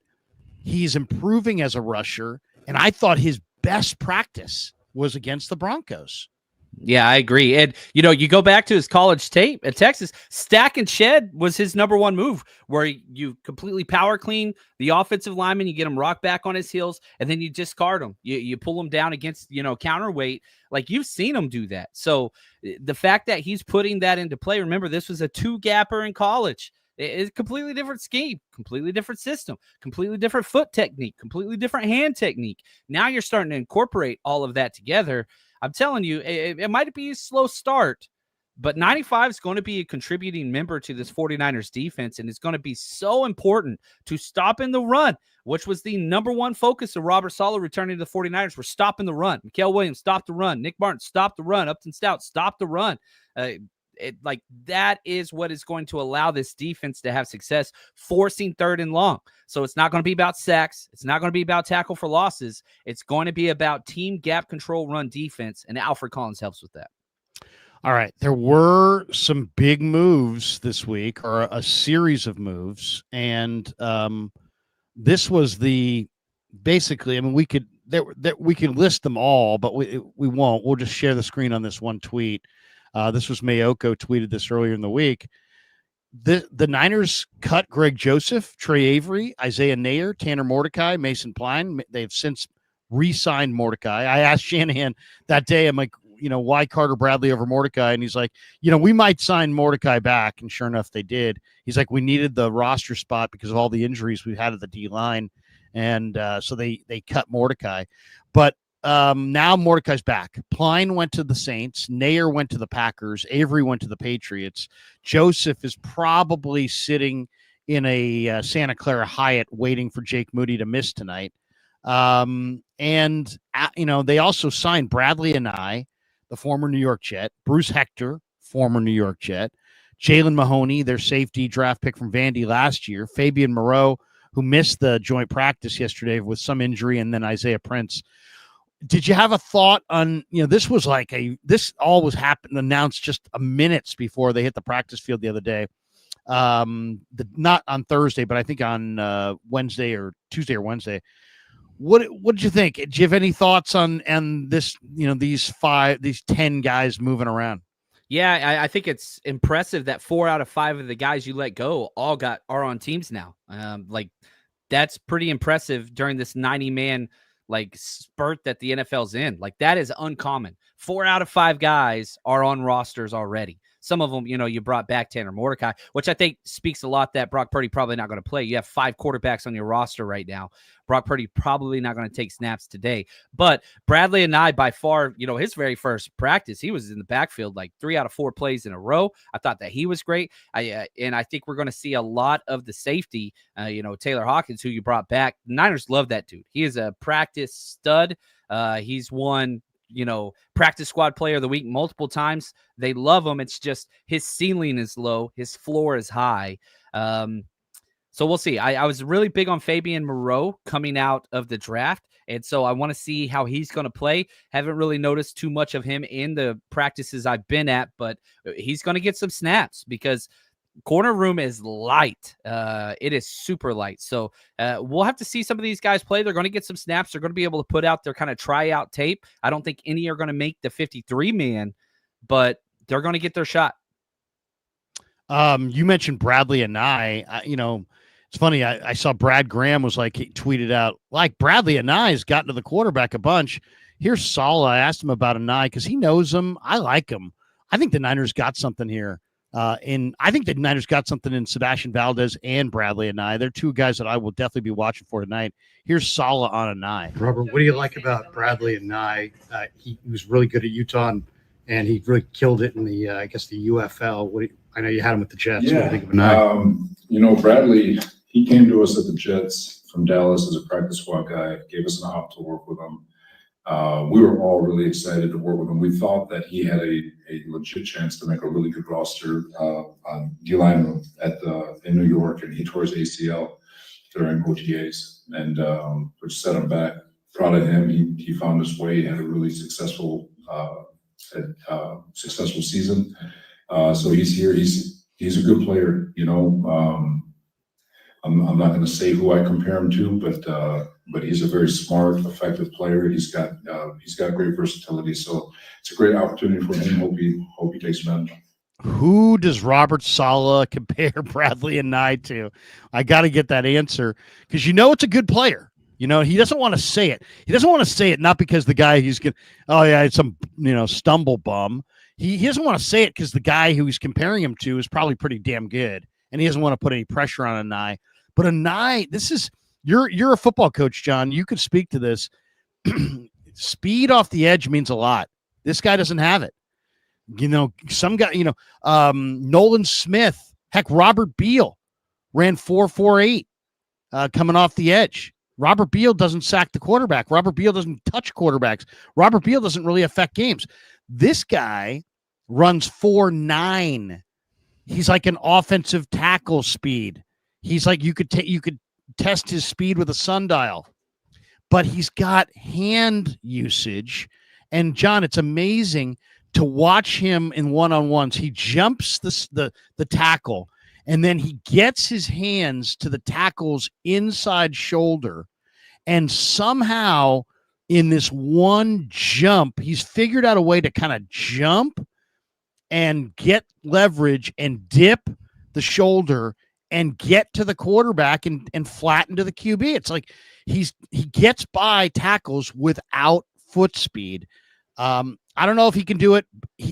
he's improving as a rusher. And I thought his best practice was against the Broncos. Yeah, I agree. And, you go back to his college tape at Texas, stack and shed was his number one move, where you completely power clean the offensive lineman, you get him rock back on his heels, and then you discard him. You pull him down against, counterweight. Like you've seen him do that. So the fact that he's putting that into play, remember, this was a two-gapper in college. It's a completely different scheme, completely different system, completely different foot technique, completely different hand technique. Now you're starting to incorporate all of that together. I'm telling you, it might be a slow start, but 95 is going to be a contributing member to this 49ers defense, and it's going to be so important to stop in the run, which was the number one focus of Robert Saleh returning to the 49ers. We're stopping the run. Mikael Williams, stop the run. Nick Martin, stop the run. Upton Stout, stop the run. That is what is going to allow this defense to have success, forcing third and long. So it's not going to be about sacks. It's not going to be about tackle for losses. It's going to be about team gap control run defense, and Alfred Collins helps with that. All right. There were some big moves this week, or a series of moves, and this was basically, I mean, we could list them all, but we won't. We'll just share the screen on this one tweet. This was Mayoko tweeted this earlier in the week. The Niners cut Greg Joseph, Trey Avery, Isaiah Nayer, Tanner Mordecai, Mason Pline. They've since re-signed Mordecai. I asked Shanahan that day, I'm like, why Carter Bradley over Mordecai? And he's like, we might sign Mordecai back. And sure enough, they did. He's like, we needed the roster spot because of all the injuries we've had at the D-line. And so they cut Mordecai. But now Mordecai's back. Pline went to the Saints. Nayer went to the Packers. Avery went to the Patriots. Joseph is probably sitting in a Santa Clara Hyatt waiting for Jake Moody to miss tonight. They also signed Bradley and I. the former New York Jet, Bruce Hector, former New York Jet, Jalen Mahoney, their safety draft pick from Vandy last year, Fabian Moreau, who missed the joint practice yesterday with some injury, and then Isaiah Prince. Did you have a thought on, this was like this all was announced just minutes before they hit the practice field the other day. Not on Thursday, but I think on Wednesday or Tuesday or Wednesday. What did you think? Did you have any thoughts on this, these 10 guys moving around? Yeah, I think it's impressive that 4 out of 5 of the guys you let go are on teams now. That's pretty impressive during this 90-man spurt that the NFL's in. That is uncommon. 4 out of 5 guys are on rosters already. Some of them, you brought back Tanner Mordecai, which I think speaks a lot that Brock Purdy probably not going to play. You have 5 quarterbacks on your roster right now. Brock Purdy probably not going to take snaps today. But Bradley and I, by far, his very first practice, he was in the backfield 3 out of 4 plays in a row. I thought that he was great. And I think we're going to see a lot of the safety, Taylor Hawkins, who you brought back. The Niners love that dude. He is a practice stud. He's won practice squad player of the week multiple times. They love him. It's just his ceiling is low. His floor is high. So we'll see. I was really big on Fabian Moreau coming out of the draft. And so I want to see how he's going to play. Haven't really noticed too much of him in the practices I've been at, but he's going to get some snaps because corner room is light. It is super light. So we'll have to see some of these guys play. They're going to get some snaps. They're going to be able to put out their kind of tryout tape. I don't think any are going to make the 53-man, but they're going to get their shot. You mentioned Bradley and it's funny. I saw Brad Graham was he tweeted out, Bradley and has gotten to the quarterback a bunch. Here's Saleh. I asked him about Anai because he knows him. I like him. I think the Niners got something here. I think the Niners got something in Sebastian Valdez and Bradley Anai. They're 2 guys that I will definitely be watching for tonight. Here's Saleh on Anai. Robert, what do you like about Bradley Anai? He was really good at Utah, and he really killed it in the the UFL. I know you had him with the Jets. Yeah. What do you think of Anai? Bradley, he came to us at the Jets from Dallas as a practice squad guy, gave us an op to work with him. We were all really excited to work with him. We thought that he had a legit chance to make a really good roster on D-line in New York, and he tore his ACL during OTAs, and which set him back. Proud of him. He found his way. He had a really successful season. So he's here. He's a good player. I'm not going to say who I compare him to, but he's a very smart, effective player. He's got great versatility. So it's a great opportunity for him. Hope he takes advantage. Who does Robert Saleh compare Bradley Anai to? I got to get that answer because it's a good player. He doesn't want to say it. He doesn't want to say it not because the guy it's some stumble bum. He doesn't want to say it because the guy who he's comparing him to is probably pretty damn good, and he doesn't want to put any pressure on Anai. But Anai, this is you're a football coach, John. You could speak to this. Speed off the edge means a lot. This guy doesn't have it. Some guy. Nolan Smith, heck, Robert Beal ran 4.48 coming off the edge. Robert Beal doesn't sack the quarterback. Robert Beal doesn't touch quarterbacks. Robert Beal doesn't really affect games. This guy runs 4.9. He's like an offensive tackle speed. He's like you could test his speed with a sundial, but he's got hand usage. And John, it's amazing to watch him in one-on-ones. He jumps the tackle, and then he gets his hands to the tackle's inside shoulder, and somehow in this one jump, he's figured out a way to kind of jump and get leverage and dip the shoulder and get to the quarterback and flatten to the QB. It's like he gets by tackles without foot speed. I don't know if he can do it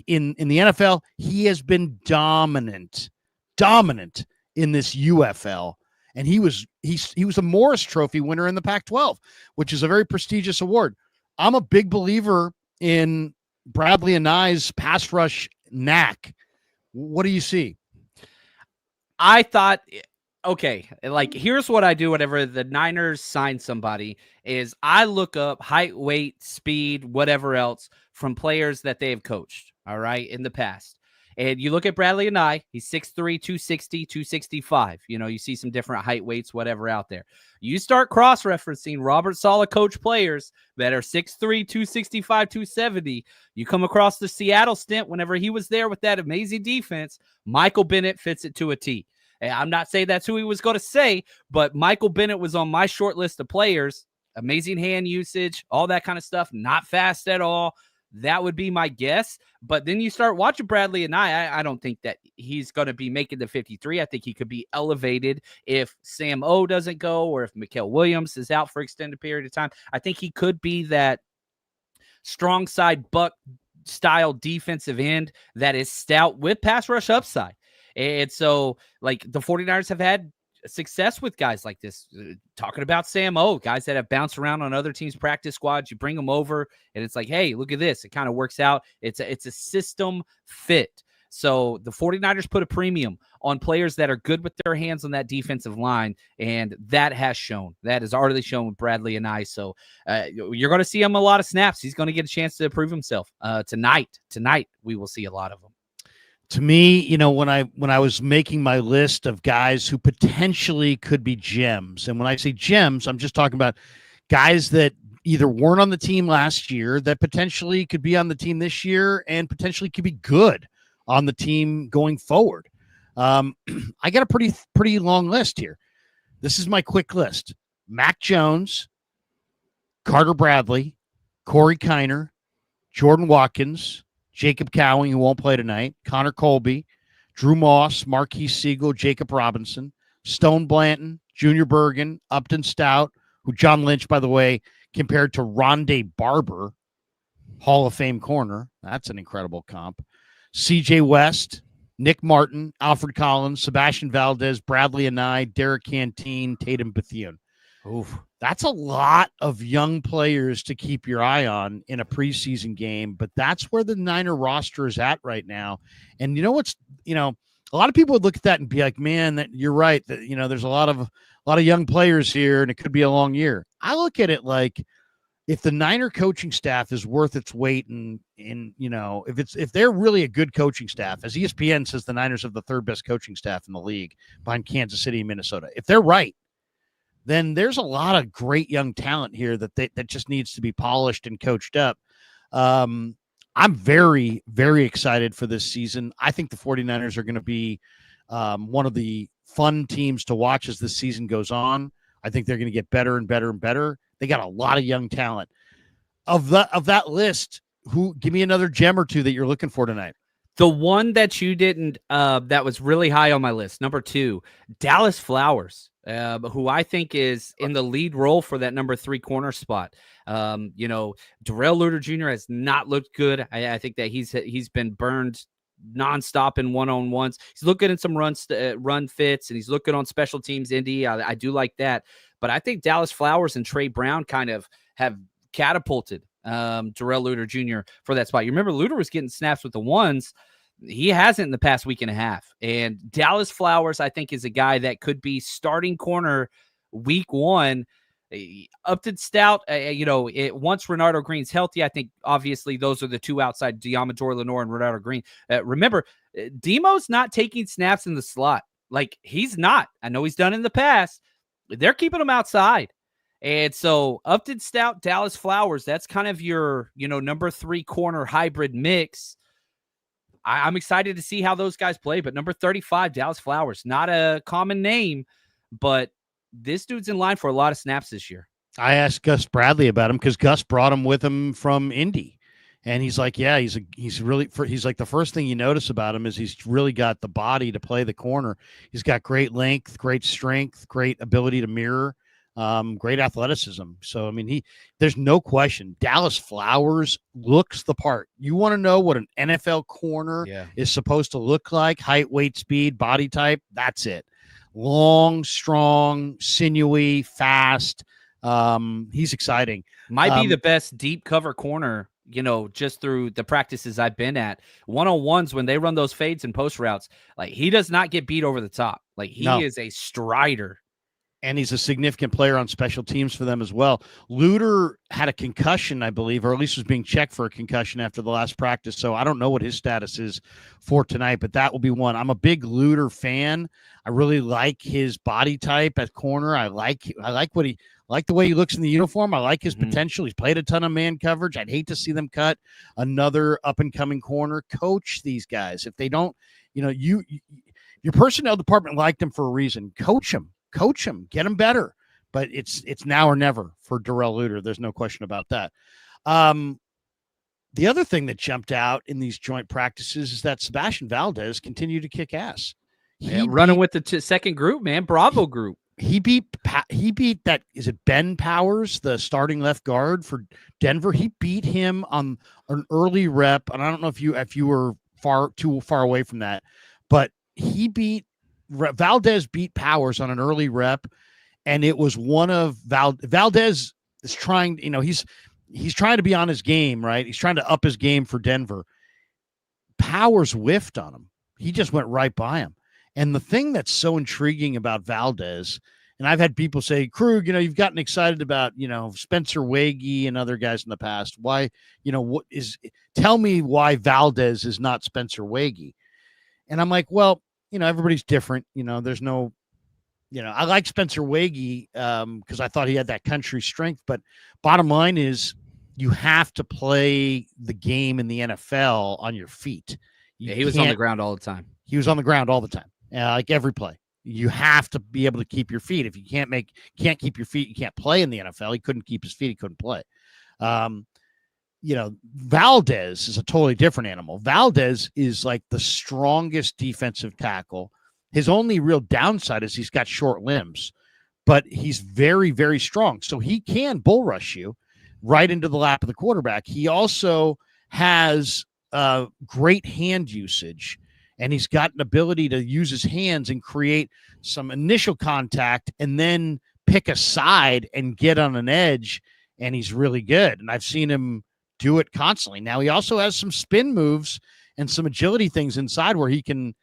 in the NFL. He has been dominant in this UFL. And he was a Morris Trophy winner in the Pac-12, which is a very prestigious award. I'm a big believer in Bradley Anai's pass rush knack. What do you see? I thought, okay, here's what I do whenever the Niners sign somebody is I look up height, weight, speed, whatever else from players that they have coached, all right, in the past. And you look at Bradley and he's 6'3", 260, 265. You see some different height, weights, whatever out there. You start cross-referencing Robert Saleh coach players that are 6'3", 265, 270. You come across the Seattle stint whenever he was there with that amazing defense. Michael Bennett fits it to a T. And I'm not saying that's who he was going to say, but Michael Bennett was on my short list of players. Amazing hand usage, all that kind of stuff. Not fast at all. That would be my guess. But then you start watching Bradley and I don't think that he's going to be making the 53. I think he could be elevated if Sam O doesn't go or if Mikael Williams is out for extended period of time. I think he could be that strong side buck style defensive end that is stout with pass rush upside. And so, like, the 49ers have had success with guys like this. Talking about Sam O, guys that have bounced around on other teams' practice squads. You bring them over, and it's like, hey, look at this. It kind of works out. It's a system fit. So the 49ers put a premium on players that are good with their hands on that defensive line, and that has shown. That has already shown with Bradley and So you're going to see him a lot of snaps. He's going to get a chance to prove himself tonight. Tonight, we will see a lot of them. To me, when I was making my list of guys who potentially could be gems, and when I say gems, I'm just talking about guys that either weren't on the team last year that potentially could be on the team this year and potentially could be good on the team going forward. I got a pretty long list here. This is my quick list: Mac Jones, Carter Bradley, Corey Kiner, Jordan Watkins, Jacob Cowing, who won't play tonight, Connor Colby, Drew Moss, Marquise Siegel, Jacob Robinson, Stone Blanton, Junior Bergen, Upton Stout, who John Lynch, by the way, compared to Rondé Barber, Hall of Fame corner. That's an incredible comp. CJ West, Nick Martin, Alfred Collins, Sebastian Valdez, Bradley Anai, Derek Canteen, Tatum Bethune. Oof. That's a lot of young players to keep your eye on in a preseason game, but that's where the Niner roster is at right now. And a lot of people would look at that and be like, man, that you're right. That, there's a lot of young players here and it could be a long year. I look at it like if the Niner coaching staff is worth its weight if they're really a good coaching staff, as ESPN says, the Niners have the third best coaching staff in the league behind Kansas City and Minnesota. If they're right, then there's a lot of great young talent here that just needs to be polished and coached up. I'm very, very excited for this season. I think the 49ers are going to be one of the fun teams to watch as this season goes on. I think they're going to get better and better and better. They got a lot of young talent. Of that list, give me another gem or two that you're looking for tonight. The one that you didn't, that was really high on my list, number 2, Dallas Flowers. Who I think is in the lead role for that number 3 corner spot. Darrell Luter Jr. has not looked good. I think that he's been burned nonstop in one-on-ones. He's looking at some run fits, and he's looking on special teams. Indy, I do like that. But I think Dallas Flowers and Trey Brown kind of have catapulted Darrell Luter Jr. for that spot. You remember Luter was getting snaps with the ones. He hasn't in the past week and a half. And Dallas Flowers, I think, is a guy that could be starting corner week 1. Upton Stout, once Renardo Green's healthy, I think obviously those are the two outside, Diamador Lenore and Renardo Green. Remember, Demo's not taking snaps in the slot. Like, he's not. I know he's done in the past. They're keeping him outside. And so Upton Stout, Dallas Flowers, that's kind of your, number 3 corner hybrid mix. I'm excited to see how those guys play, but number 35, Dallas Flowers, not a common name, but this dude's in line for a lot of snaps this year. I asked Gus Bradley about him because Gus brought him with him from Indy. And he's like, yeah, he's like, the first thing you notice about him is he's really got the body to play the corner. He's got great length, great strength, great ability to mirror. Great athleticism. So, I mean, there's no question. Dallas Flowers looks the part. You want to know what an NFL corner is supposed to look like? Height, weight, speed, body type. That's it. Long, strong, sinewy, fast. He's exciting. Might be the best deep cover corner, just through the practices I've been at. One-on-ones, when they run those fades and post routes, like, he does not get beat over the top. Like, he is a strider. and he's a significant player on special teams for them as well. Luter had a concussion, I believe, or at least was being checked for a concussion after the last practice. So I don't know what his status is for tonight, but that will be one. I'm a big Luter fan. I really like his body type at corner. I like the way he looks in the uniform. I like his potential. He's played a ton of man coverage. I'd hate to see them cut another up and coming corner. Coach these guys. If they don't, your personnel department liked him for a reason. Coach him, get him better. But it's now or never for Darrell Luter. There's no question about that. The other thing that jumped out in these joint practices is that Sebastian Valdez continued to kick ass. Running with the second group, man. Bravo group. He beat that. Is it Ben Powers, the starting left guard for Denver? He beat him on an early rep, and I don't know if you were too far away from that, but Valdez beat Powers on an early rep, and it was one of Valdez is trying. He's trying to be on his game, right? He's trying to up his game for Denver. Powers whiffed on him. He just went right by him. And the thing that's so intriguing about Valdez, and I've had people say, Krug, you've gotten excited about, Spencer Wagee and other guys in the past. Why, tell me why Valdez is not Spencer Wagee. And I'm like, well, everybody's different. There's no, I like Spencer Wagee because I thought he had that country strength. But bottom line is you have to play the game in the NFL on your feet. He was on the ground all the time. He was on the ground all the time. Like every play, you have to be able to keep your feet. If you can't keep your feet, you can't play in the NFL. He couldn't keep his feet. He couldn't play. Valdez is a totally different animal. Valdez is like the strongest defensive tackle. His only real downside is he's got short limbs, but he's very, very strong. So he can bull rush you right into the lap of the quarterback. He also has great hand usage. And he's got an ability to use his hands and create some initial contact and then pick a side and get on an edge. And he's really good. And I've seen him do it constantly. Now he also has some spin moves and some agility things inside where he can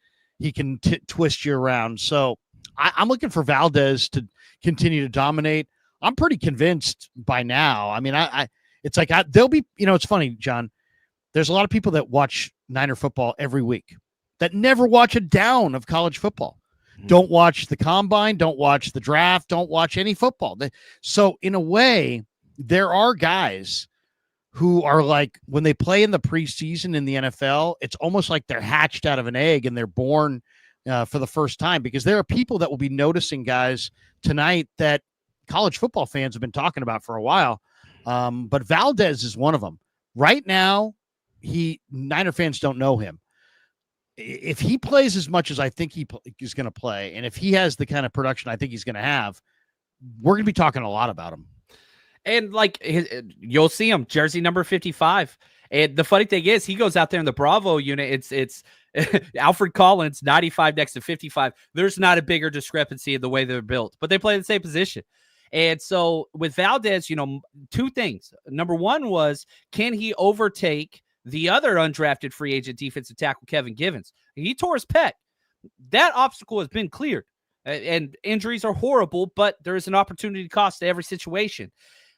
twist you around. So I'm looking for Valdez to continue to dominate. I'm pretty convinced by now. I mean, they'll be, it's funny, John, there's a lot of people that watch Niner football every week that never watch a down of college football. Don't watch the combine, don't watch the draft, don't watch any football. So in a way, there are guys who are like, when they play in the preseason in the NFL, it's almost like they're hatched out of an egg and they're born for the first time, because there are people that will be noticing guys tonight that college football fans have been talking about for a while. But Valdez is one of them. Right now, Niner fans don't know him. If he plays as much as I think he's going to play, and if he has the kind of production I think he's going to have, we're going to be talking a lot about him. And you'll see him, jersey number 55. And the funny thing is, he goes out there in the Bravo unit. It's Alfred Collins, 95 next to 55. There's not a bigger discrepancy in the way they're built, but they play the same position. And so with Valdez, two things. Number one was, can he overtake the other undrafted free agent defensive tackle, Kevin Givens? He tore his pec. That obstacle has been cleared. And injuries are horrible, but there is an opportunity cost to every situation.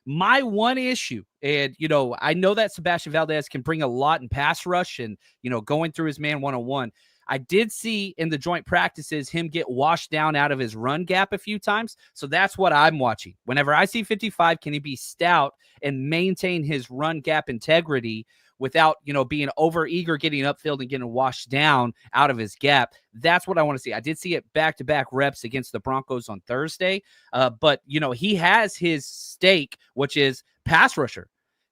My one issue, and, I know that Sebastian Valdez can bring a lot in pass rush and, going through his man one-on-one. I did see in the joint practices him get washed down out of his run gap a few times. So that's what I'm watching. Whenever I see 55, can he be stout and maintain his run gap integrity without, being over eager, getting upfield and getting washed down out of his gap? That's what I want to see. I did see it back-to-back reps against the Broncos on Thursday. But, he has his stake, which is pass rusher.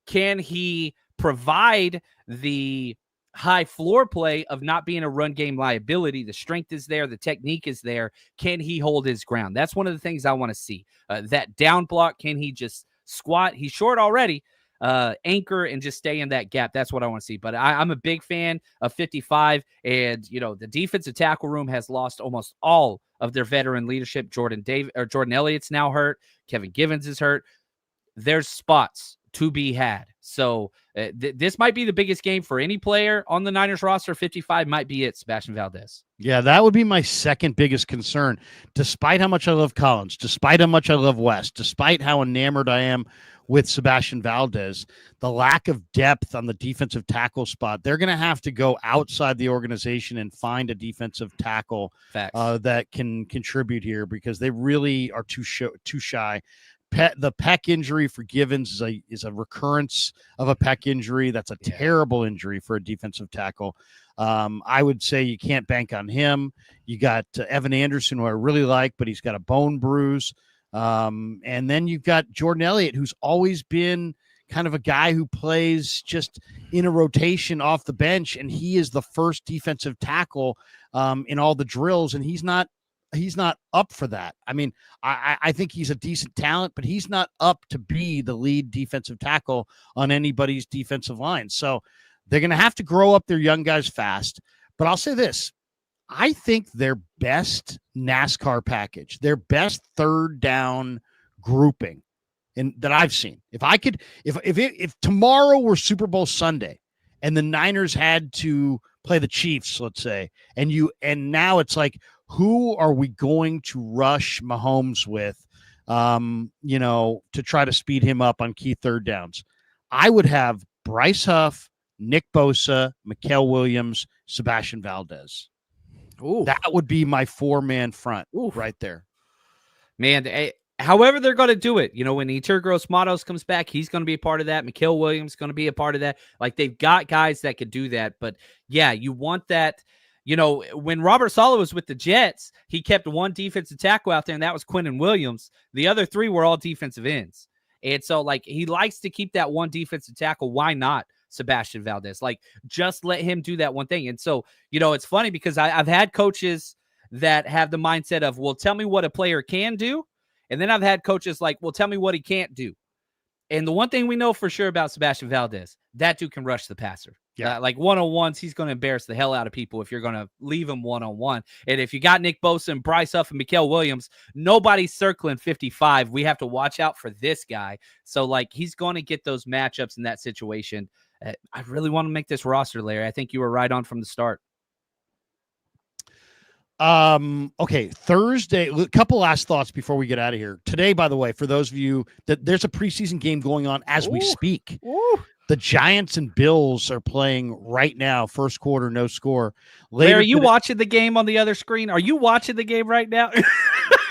Can he provide the high floor play of not being a run game liability? The strength is there. The technique is there. Can he hold his ground? That's one of the things I want to see. That down block, can he just squat? He's short already. Anchor and just stay in that gap. That's what I want to see. But I'm a big fan of 55. And, the defensive tackle room has lost almost all of their veteran leadership. Jordan Elliott's now hurt. Kevin Givens is hurt. There's spots to be had. So this might be the biggest game for any player on the Niners roster. 55 might be it, Sebastian Valdez. Yeah, that would be my second biggest concern. Despite how much I love Collins, despite how much I love West, despite how enamored I am with Sebastian Valdez, the lack of depth on the defensive tackle spot, they're going to have to go outside the organization and find a defensive tackle that can contribute here, because they really are too shy. The pec injury for Givens is a recurrence of a pec injury. That's a terrible injury for a defensive tackle. I would say you can't bank on him. You got Evan Anderson, who I really like, but he's got a bone bruise. And then you've got Jordan Elliott, who's always been kind of a guy who plays just in a rotation off the bench, and he is the first defensive tackle in all the drills, and he's not up for that. I mean, I think he's a decent talent, but he's not up to be the lead defensive tackle on anybody's defensive line. So they're going to have to grow up their young guys fast. But I'll say this. I think their best NASCAR package, their best third down grouping that I've seen. If tomorrow were Super Bowl Sunday and the Niners had to play the Chiefs, let's say, and now it's like, who are we going to rush Mahomes with, to try to speed him up on key third downs? I would have Bryce Huff, Nick Bosa, Mikael Williams, Sebastian Valdez. Ooh. That would be my four-man front right there. Man, however they're going to do it, when Eter Gross-Matos comes back, he's going to be a part of that. Mikael Williams going to be a part of that. Like, they've got guys that could do that. But, yeah, you want that. When Robert Saleh was with the Jets, he kept one defensive tackle out there, and that was Quinnen Williams. The other three were all defensive ends. And so, he likes to keep that one defensive tackle. Why not Sebastian Valdez? Just let him do that one thing. And so, it's funny because I've had coaches that have the mindset of, well, tell me what a player can do. And then I've had coaches like, well, tell me what he can't do. And the one thing we know for sure about Sebastian Valdez, that dude can rush the passer. Yeah. One-on-ones, he's going to embarrass the hell out of people if you're going to leave him one-on-one. And if you got Nick Bosa and Bryce Huff and Mikael Williams, nobody's circling 55. We have to watch out for this guy. So, he's going to get those matchups in that situation. I really want to make this roster, Larry. I think you were right on from the start. Okay, Thursday, a couple last thoughts before we get out of here. Today, by the way, for those of you that there's a preseason game going on as we speak. The Giants and Bills are playing right now. First quarter, no score. Larry, are you watching the game on the other screen? Are you watching the game right now?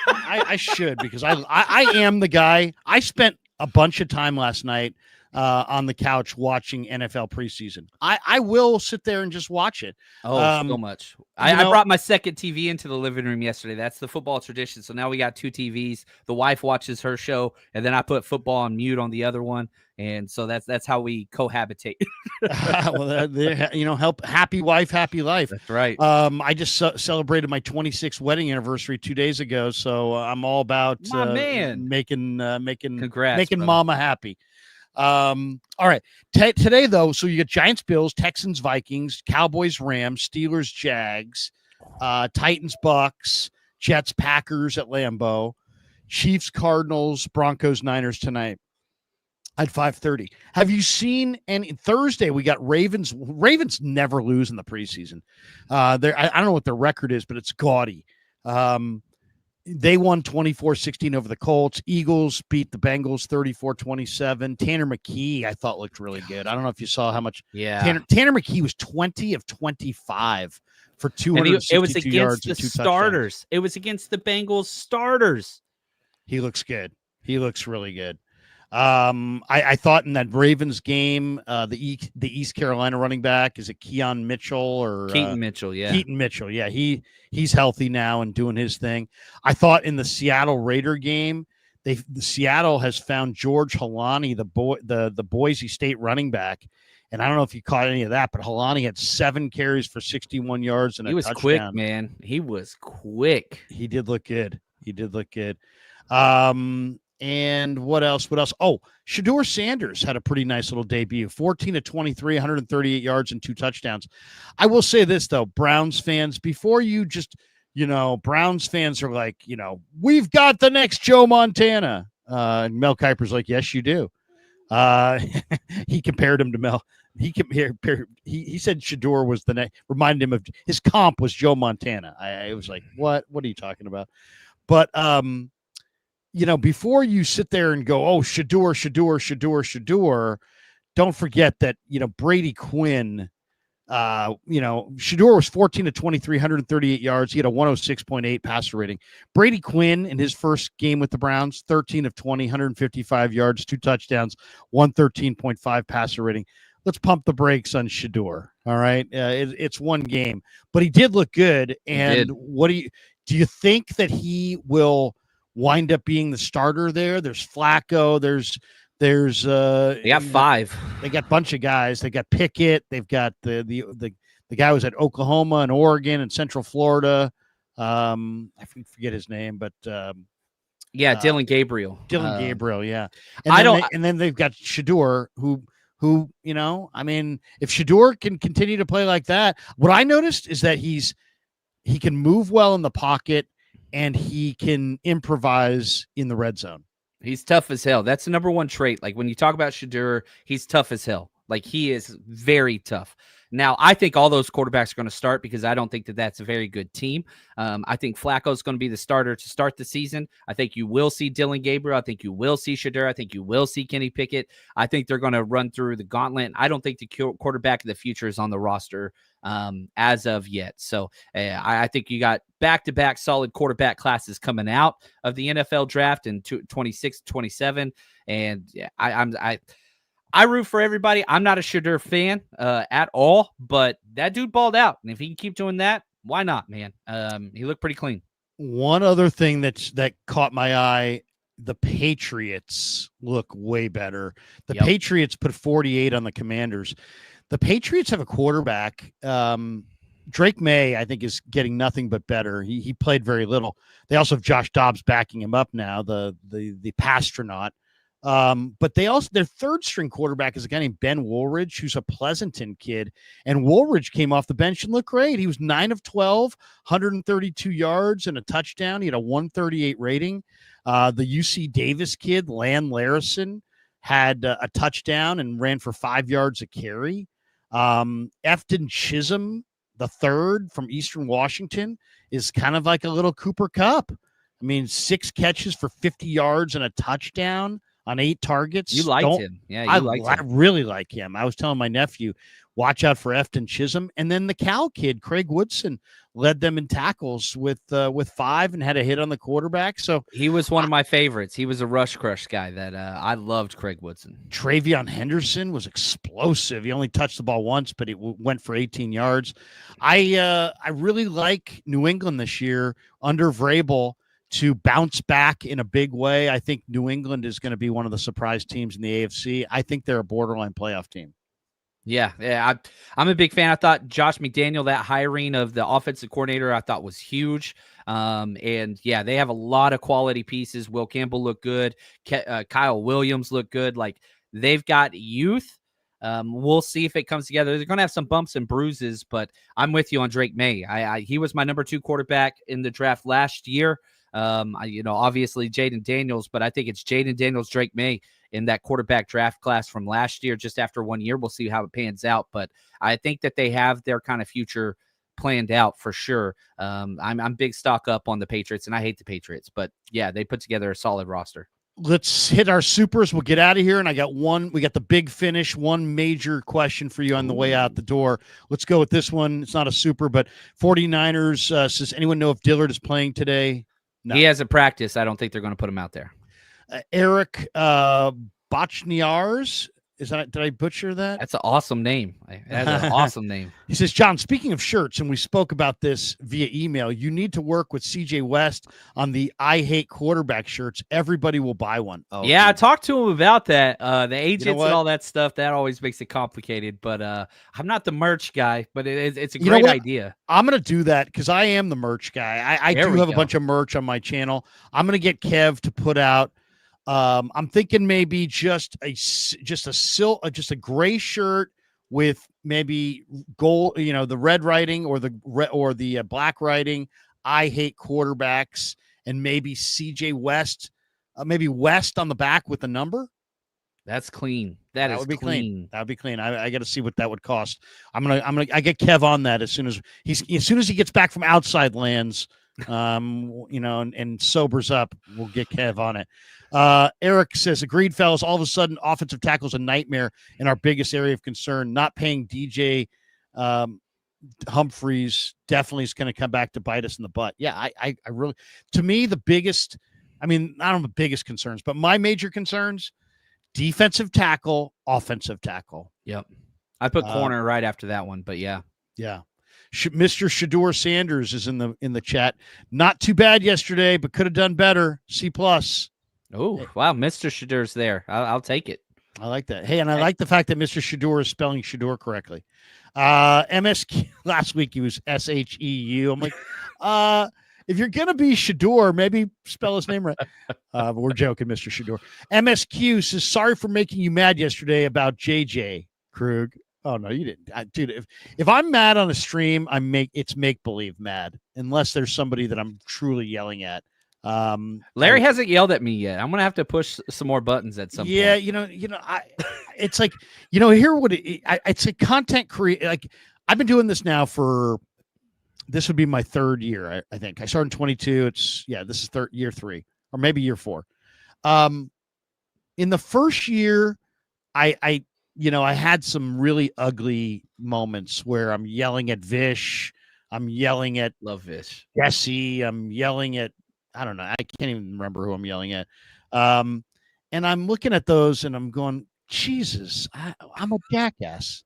I should, because I am the guy. I spent a bunch of time last night on the couch watching NFL preseason. I will sit there and just watch it. So much. I brought my second TV into the living room yesterday. That's the football tradition. So now we got two TVs. The wife watches her show, and then I put football on mute on the other one. And so that's how we cohabitate. Well, help, happy wife, happy life. That's right. I just celebrated my 26th wedding anniversary 2 days ago, so I'm all about making Congrats, making brother. mama happy. All right. Today, though, so you get Giants, Bills, Texans, Vikings, Cowboys, Rams, Steelers, Jags, Titans, Bucks, Jets, Packers at Lambeau, Chiefs, Cardinals, Broncos, Niners tonight at 5:30. Have you seen any? Thursday we got Ravens. Ravens never lose in the preseason. I don't know what their record is, but it's gaudy. They won 24-16 over the Colts. Eagles beat the Bengals 34-27. Tanner McKee, I thought, looked really good. I don't know if you saw how much. Yeah. Tanner McKee was 20 of 25 for 262 yards and 2 starters. touchdowns. It was against the Bengals starters. He looks good. He looks really good. I thought in that Ravens game, the East Carolina running back, is it Keaton Mitchell or Keaton Mitchell? Yeah. Keaton Mitchell. Yeah. He's healthy now and doing his thing. I thought in the Seattle Raider game, the Seattle has found George Holani, the Boise State running back. And I don't know if you caught any of that, but Holani had 7 carries for 61 yards and a touchdown. He was quick, man. He was quick. He did look good. And what else? Oh, Shedeur Sanders had a pretty nice little debut. 14 of 23, 138 yards and 2 touchdowns. I will say this, though, Browns fans, before you just, Browns fans are like, we've got the next Joe Montana. And Mel Kiper's like, yes, you do. He compared him to Mel. He said Shador was the next, reminded him of his comp was Joe Montana. I was like, what are you talking about? But before you sit there and go, oh, Shador, don't forget that, Brady Quinn, Shador was 14 to 23, 138 yards. He had a 106.8 passer rating. Brady Quinn in his first game with the Browns, 13 of 20, 155 yards, 2 touchdowns, 113.5 passer rating. Let's pump the brakes on Shador. All right. It's one game, but he did look good. And what do you think that he will wind up being the starter there? There's Flacco. There's they got 5. They got a bunch of guys. They got Pickett. They've got the guy who was at Oklahoma and Oregon and Central Florida. I forget his name, but Dylan Gabriel. Gabriel, yeah. And then they've got Shador, who if Shador can continue to play like that, what I noticed is that he can move well in the pocket and he can improvise in the red zone. He's tough as hell. That's the number one trait. Like when you talk about Shador, he's tough as hell. Like he is very tough. Now, I think all those quarterbacks are going to start because I don't think that that's a very good team. I think Flacco is going to be the starter to start the season. I think you will see Dylan Gabriel. I think you will see Shador. I think you will see Kenny Pickett. I think they're going to run through the gauntlet. I don't think the quarterback of the future is on the roster as of yet. So I think you got back-to-back solid quarterback classes coming out of the NFL draft in 26, 27. And I root for everybody. I'm not a Shador fan at all, but that dude balled out. And if he can keep doing that, why not, man? He looked pretty clean. One other thing that caught my eye, the Patriots look way better. The Patriots put 48 on the Commanders. The Patriots have a quarterback. Drake May, I think, is getting nothing but better. He played very little. They also have Josh Dobbs backing him up now, the Pastronaut. But their third string quarterback is a guy named Ben Woolridge, who's a Pleasanton kid. And Woolridge came off the bench and looked great. He was 9 of 12, 132 yards and a touchdown. He had a 138 rating. The UC Davis kid, Lan Larison, had a touchdown and ran for 5 yards a carry. Efton Chisholm, the third from Eastern Washington, is kind of like a little Cooper Kupp. I mean, 6 catches for 50 yards and a touchdown on 8 targets. You liked him. Yeah, I really like him. I was telling my nephew, watch out for Efton Chisholm. And then the Cal kid, Craig Woodson, led them in tackles with 5 and had a hit on the quarterback. So he was one of my favorites. He was a rush crush guy that I loved. Craig Woodson. Travion Henderson was explosive. He only touched the ball once, but it went for 18 yards. I really like New England this year under Vrabel to bounce back in a big way. I think New England is going to be one of the surprise teams in the AFC. I think they're a borderline playoff team. Yeah. I'm a big fan. I thought Josh McDaniel, that hiring of the offensive coordinator, I thought was huge. And yeah, they have a lot of quality pieces. Will Campbell looked good. Kyle Williams looked good. Like they've got youth. We'll see if it comes together. They're going to have some bumps and bruises, but I'm with you on Drake May. He was my number 2 quarterback in the draft last year. Obviously Jaden Daniels, but I think it's Jaden Daniels, Drake May in that quarterback draft class from last year, just after 1 year. We'll see how it pans out, but I think that they have their kind of future planned out for sure. I'm big stock up on the Patriots, and I hate the Patriots, but yeah, they put together a solid roster. Let's hit our supers. We'll get out of here. And we got the big finish, one major question for you on the way out the door. Let's go with this one. It's not a super, but 49ers says, anyone know if Dillard is playing today? No. He hasn't practiced. I don't think they're going to put him out there. Eric Bochniars. Did I butcher that? That's an awesome name. That's an awesome name. He says, John, speaking of shirts, and we spoke about this via email, you need to work with CJ West on the I Hate Quarterback shirts. Everybody will buy one. Oh, yeah, dude. I talked to him about that. The agents and all that stuff, that always makes it complicated. But I'm not the merch guy, but it's a great idea. I'm going to do that because I am the merch guy. I do have a bunch of merch on my channel. I'm going to get Kev to put out I'm thinking maybe just a gray shirt with maybe gold, the red writing or the black writing. I hate quarterbacks, and maybe CJ West, maybe West on the back with the number. That's clean. That is would be clean. That would be clean. I got to see what that would cost. I get Kev on that as soon as he gets back from outside lands, and sobers up, we'll get Kev on it. Eric says, agreed, fellas. All of a sudden, offensive tackle is a nightmare in our biggest area of concern. Not paying DJ Humphreys definitely is going to come back to bite us in the butt. Yeah, I really, to me, the biggest, I don't have the biggest concerns, but my major concerns, defensive tackle, offensive tackle. Yep. I put corner right after that one, but yeah. Yeah. Mr. Shador Sanders is in the chat. Not too bad yesterday, but could have done better. C+. Oh, wow. Mr. Shador's there. I'll take it. I like that. Hey, and I like the fact that Mr. Shador is spelling Shador correctly. MSQ, last week he was SHEU. I'm like, if you're going to be Shador, maybe spell his name right. But we're joking, Mr. Shador. MSQ says, sorry for making you mad yesterday about JJ Krug. Oh, no, you didn't. Dude, if I'm mad on a stream, it's make-believe mad, unless there's somebody that I'm truly yelling at. Larry hasn't yelled at me yet. I'm going to have to push some more buttons at some point. Yeah, it's like, here what it's a content create. Like, I've been doing this now this would be my third year. I think I started in 22. This is year 3 or maybe year 4. In the first year, I had some really ugly moments where I'm yelling at Vish. I'm yelling at Love Vish. Jesse. I'm yelling at, I don't know. I can't even remember who I'm yelling at. And I'm looking at those and I'm going, Jesus, I'm a jackass.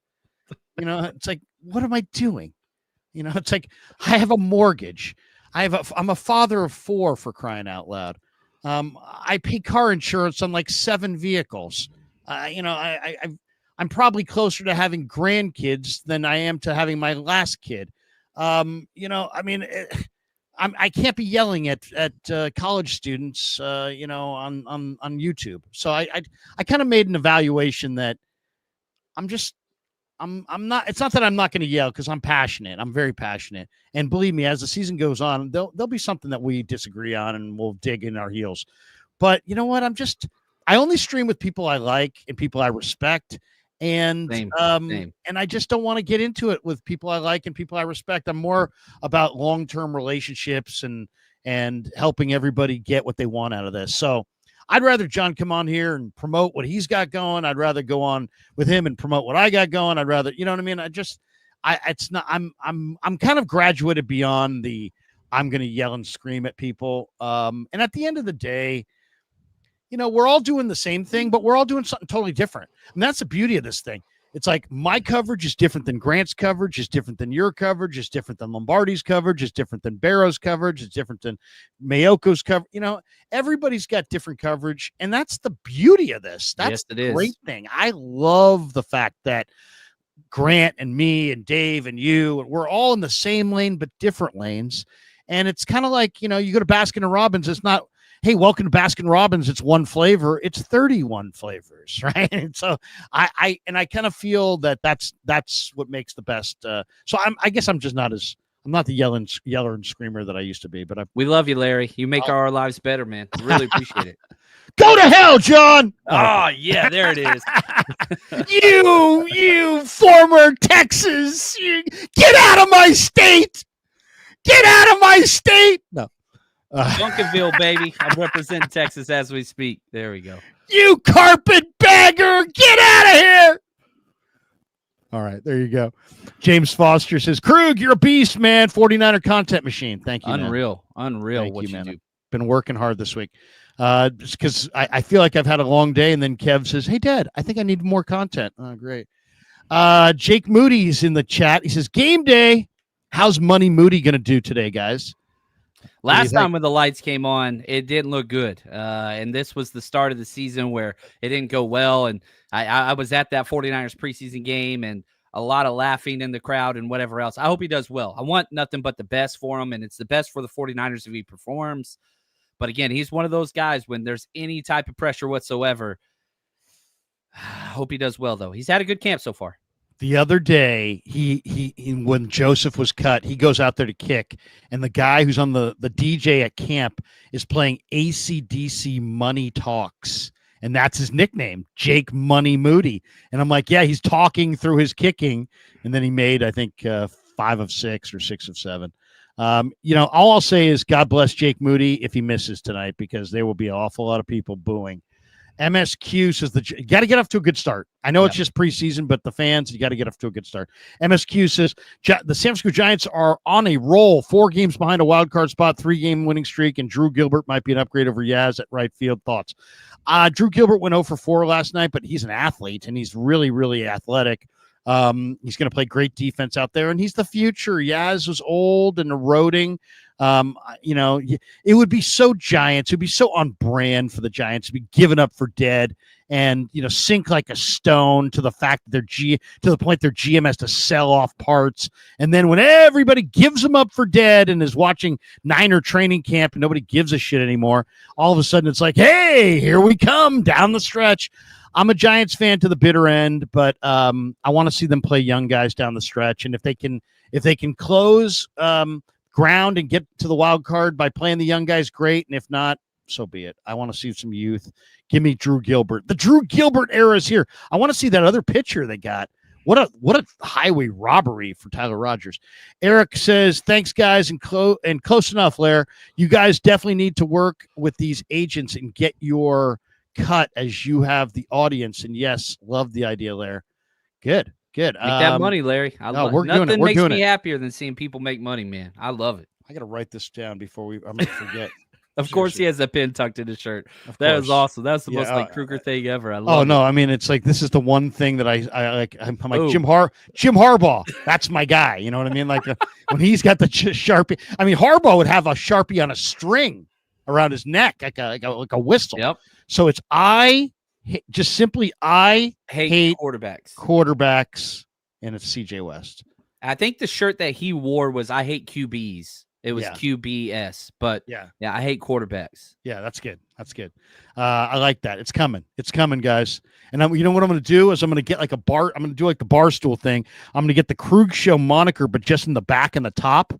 It's like, what am I doing? It's like, I have a mortgage. I'm a father of 4, for crying out loud. I pay car insurance on like 7 vehicles. I'm probably closer to having grandkids than I am to having my last kid. I can't be yelling at college students, on YouTube. So I kind of made an evaluation that I'm not. It's not that I'm not going to yell, because I'm passionate. I'm very passionate, and believe me, as the season goes on, there'll be something that we disagree on, and we'll dig in our heels. But you know what? I only stream with people I like and people I respect. And Same. And I just don't want to get into it with people I like and people I respect. I'm more about long-term relationships and helping everybody get what they want out of this. So I'd rather John come on here and promote what he's got going. I'd rather go on with him and promote what I got going. I'd rather, you know what I mean? I'm kind of graduated beyond I'm going to yell and scream at people. And at the end of the day, we're all doing the same thing, but we're all doing something totally different. And that's the beauty of this thing. It's like my coverage is different than Grant's coverage, is different than your coverage, is different than Lombardi's coverage, is different than Barrow's coverage, is different than Mayoko's coverage. Everybody's got different coverage. And that's the beauty of this. That's the great thing. I love the fact that Grant and me and Dave and you, we're all in the same lane, but different lanes. And it's kind of like, you go to Baskin & Robbins. It's not, hey, welcome to Baskin Robbins. It's one flavor. It's 31 flavors, right? And so I kind of feel that's what makes the best. So I guess I'm not the yeller and screamer that I used to be. But we love you, Larry. You make our lives better, man. Really appreciate it. Go to hell, John. Oh yeah, there it is. you former Texas, get out of my state. Get out of my state. No. Duncanville, baby. I'm representing Texas as we speak. There we go. You carpetbagger, get out of here. All right, there you go. James Foster says, Krug, you're a beast, man. 49er content machine. Thank you, Unreal. man. Unreal. Thank you, man. Do. Been working hard this week. Just because I feel like I've had a long day, and then Kev says, hey, Dad, I think I need more content. Oh, great. Jake Moody's in the chat. He says, game day. How's Money Moody going to do today, guys? Last time when the lights came on, it didn't look good. And this was the start of the season where it didn't go well. And I was at that 49ers preseason game and a lot of laughing in the crowd and whatever else. I hope he does well. I want nothing but the best for him. And it's the best for the 49ers if he performs. But again, he's one of those guys when there's any type of pressure whatsoever. I hope he does well, though. He's had a good camp so far. The other day, he when Joseph was cut, he goes out there to kick, and the guy who's on the DJ at camp is playing AC/DC Money Talks, And that's his nickname, Jake Money Moody. And I'm like, yeah, he's talking through his kicking. And then he made, I think, 5 of 6 or 6 of 7. All I'll say is God bless Jake Moody if he misses tonight, because there will be an awful lot of people booing. MSQ says you got to get off to a good start. I know it's just preseason, but the fans, you got to get off to a good start. MSQ says the San Francisco Giants are on a roll, 4 games behind a wild card spot, 3-game winning streak, and Drew Gilbert might be an upgrade over Yaz at right field. Thoughts? Drew Gilbert went 0 for 4 last night, but he's an athlete, and he's really, really athletic. He's going to play great defense out there, and he's the future. Yaz was old and eroding. It would be so Giants. It would be so on brand for the Giants to be given up for dead and, sink like a stone to the fact that to the point their GM has to sell off parts. And then when everybody gives them up for dead and is watching Niner training camp and nobody gives a shit anymore, all of a sudden it's like, hey, here we come down the stretch. I'm a Giants fan to the bitter end, but I want to see them play young guys down the stretch. And if they can close ground and get to the wild card by playing the young guys, great. And if not, so be it. I want to see some youth. Give me Drew Gilbert. The Drew Gilbert era is here. I want to see that other pitcher they got. What a highway robbery for Tyler Rogers. Eric says, thanks, guys, and close enough, Lair. You guys definitely need to work with these agents and get your cut as you have the audience. And yes, love the idea, Lair. Good. Make that money, Larry. Nothing makes me happier than seeing people make money, man. I love it. I got to write this down before I'm going to forget. Of course, he has a pin tucked in his shirt. That is awesome. That's the most Krueger thing ever. I love it. I mean, it's like this is the one thing that I like. I'm like Jim Harbaugh. That's my guy. You know what I mean? Like when he's got the Sharpie. I mean, Harbaugh would have a Sharpie on a string around his neck, like a whistle. Yep. So it's I hate quarterbacks, and it's CJ West. I think the shirt that he wore was I hate QBs. It was QBS, but yeah, I hate quarterbacks. Yeah, that's good. I like that. It's coming, guys. And you know what I'm going to do is I'm going to get like I'm going to do like the Barstool thing. I'm going to get the Krug Show moniker, but just in the back and the top,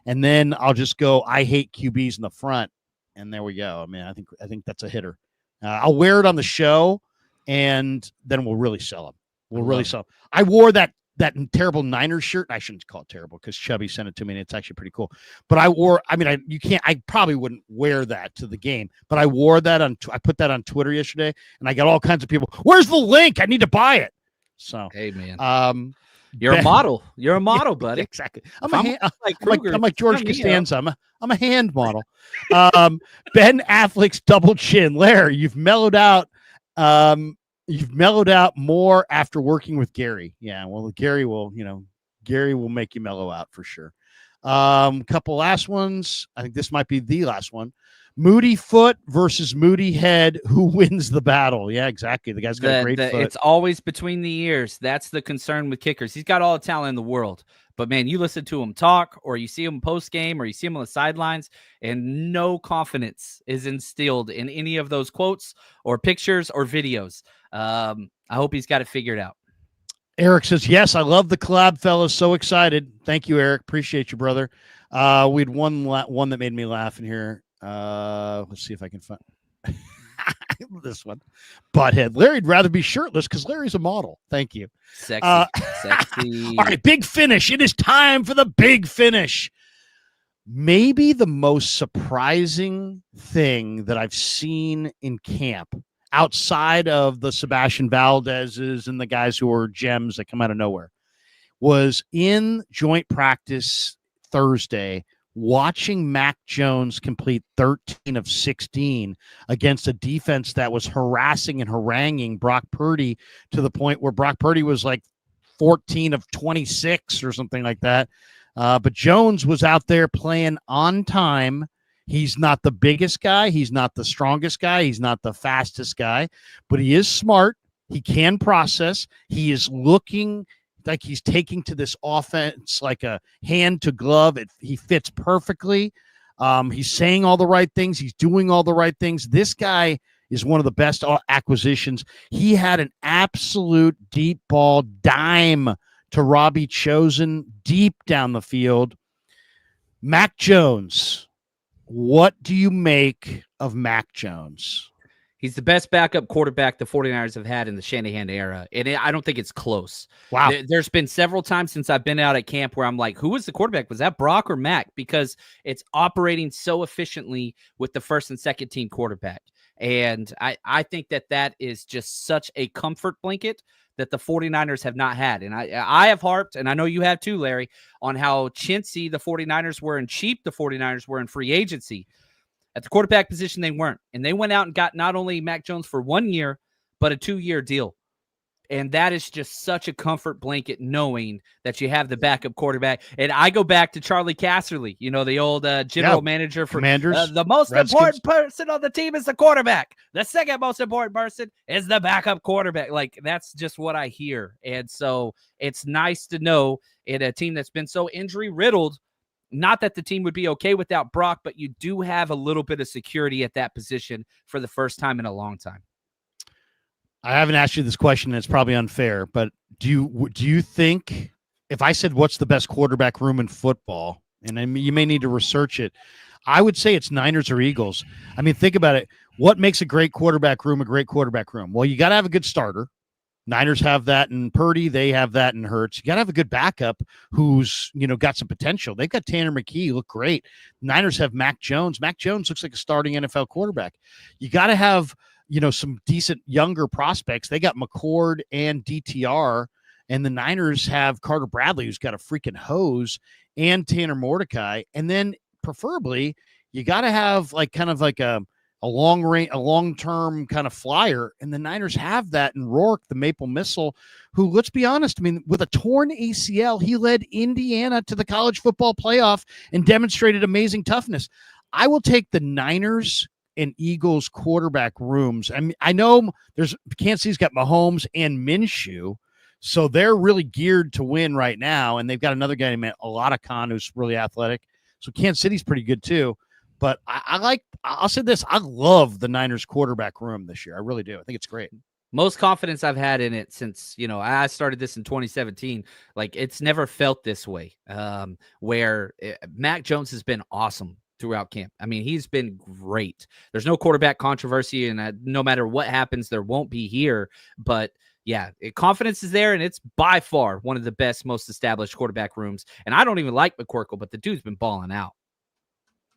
and then I'll just go I hate QBs in the front, and there we go. I mean, I think that's a hitter. I'll wear it on the show, and then we'll really sell them. I wore that terrible Niners shirt. I shouldn't call it terrible because Chubby sent it to me, and it's actually pretty cool. But I probably wouldn't wear that to the game, but I wore that I put that on Twitter yesterday, and I got all kinds of people. Where's the link? I need to buy it. So, hey, man. You're a model. You're a model, buddy. Exactly. I'm like George Costanza. I'm a hand model. Ben Affleck's double chin. Larry, you've mellowed out. You've mellowed out more after working with Gary. Yeah, well, Gary will make you mellow out for sure. Couple last ones. I think this might be the last one. Moody foot versus Moody head. Who wins the battle? Yeah, exactly. The guy's got a great foot. It's always between the ears. That's the concern with kickers. He's got all the talent in the world. But, man, you listen to him talk, or you see him post-game, or you see him on the sidelines, and no confidence is instilled in any of those quotes or pictures or videos. I hope he's got it figured out. Eric says, yes, I love the collab, fellas. So excited. Thank you, Eric. Appreciate you, brother. We had one that made me laugh in here. Let's see if I can find this one. Butthead. Larry'd rather be shirtless because Larry's a model. Thank you. Sexy. All right, big finish. It is time for the big finish. Maybe the most surprising thing that I've seen in camp, outside of the Sebastian Valdez's and the guys who are gems that come out of nowhere, was in joint practice Thursday, watching Mac Jones complete 13 of 16 against a defense that was harassing and haranguing Brock Purdy to the point where Brock Purdy was like 14 of 26 or something like that. But Jones was out there playing on time. He's not the biggest guy. He's not the strongest guy. He's not the fastest guy, but he is smart. He can process. He is looking like he's taking to this offense like a hand to glove. He fits perfectly. He's saying all the right things. He's doing all the right things. This guy is one of the best acquisitions. He had an absolute deep ball dime to Robbie Chosen deep down the field. Mac Jones, what do you make of Mac Jones? He's the best backup quarterback the 49ers have had in the Shanahan era, and I don't think it's close. Wow. There's been several times since I've been out at camp where I'm like, who was the quarterback? Was that Brock or Mac? Because it's operating so efficiently with the first and second team quarterback. And I think that is just such a comfort blanket that the 49ers have not had. And I have harped, and I know you have too, Larry, on how chintzy the 49ers were and cheap the 49ers were in free agency. At the quarterback position, they weren't. And they went out and got not only Mac Jones for 1 year, but a 2-year deal. And that is just such a comfort blanket knowing that you have the backup quarterback. And I go back to Charlie Casserly, the old general manager for Commanders. The most Redskins. important person on the team is the quarterback. The second most important person is the backup quarterback. Like, that's just what I hear. And so it's nice to know in a team that's been so injury riddled, not that the team would be okay without Brock, but you do have a little bit of security at that position for the first time in a long time. I haven't asked you this question, and it's probably unfair, but do you think, if I said what's the best quarterback room in football, and you may need to research it, I would say it's Niners or Eagles. I mean, think about it. What makes a great quarterback room a great quarterback room? Well, you got to have a good starter. Niners have that in Purdy. They have that in Hurts. You got to have a good backup who's, got some potential. They've got Tanner McKee, look great. Niners have Mac Jones. Mac Jones looks like a starting NFL quarterback. You got to have, some decent younger prospects. They got McCord and DTR, and the Niners have Carter Bradley, who's got a freaking hose, and Tanner Mordecai. And then preferably you got to have kind of like a long-term kind of flyer, and the Niners have that in Rourke, the Maple Missile, who, let's be honest, I mean, with a torn ACL, he led Indiana to the college football playoff and demonstrated amazing toughness. I will take the Niners and Eagles quarterback rooms. I mean, I know Kansas City's got Mahomes and Minshew, so they're really geared to win right now, and they've got another guy named Khan who's really athletic. So Kansas City's pretty good too. But I'll say this, I love the Niners quarterback room this year. I really do. I think it's great. Most confidence I've had in it since, I started this in 2017. Like, it's never felt this way, where Mac Jones has been awesome throughout camp. I mean, he's been great. There's no quarterback controversy, and no matter what happens, there won't be here. But yeah, confidence is there, and it's by far one of the best, most established quarterback rooms. And I don't even like McCorkle, but the dude's been balling out.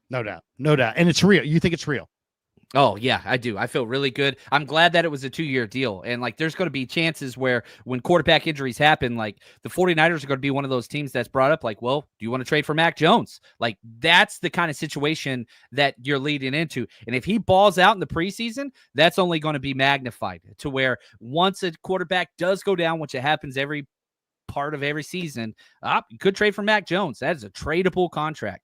No doubt. And it's real. You think it's real? Oh, yeah, I do. I feel really good. I'm glad that it was a 2-year deal. And, there's going to be chances where when quarterback injuries happen, the 49ers are going to be one of those teams that's brought up, well, do you want to trade for Mac Jones? That's the kind of situation that you're leading into. And if he balls out in the preseason, that's only going to be magnified to where once a quarterback does go down, which it happens every part of every season, you could trade for Mac Jones. That is a tradable contract.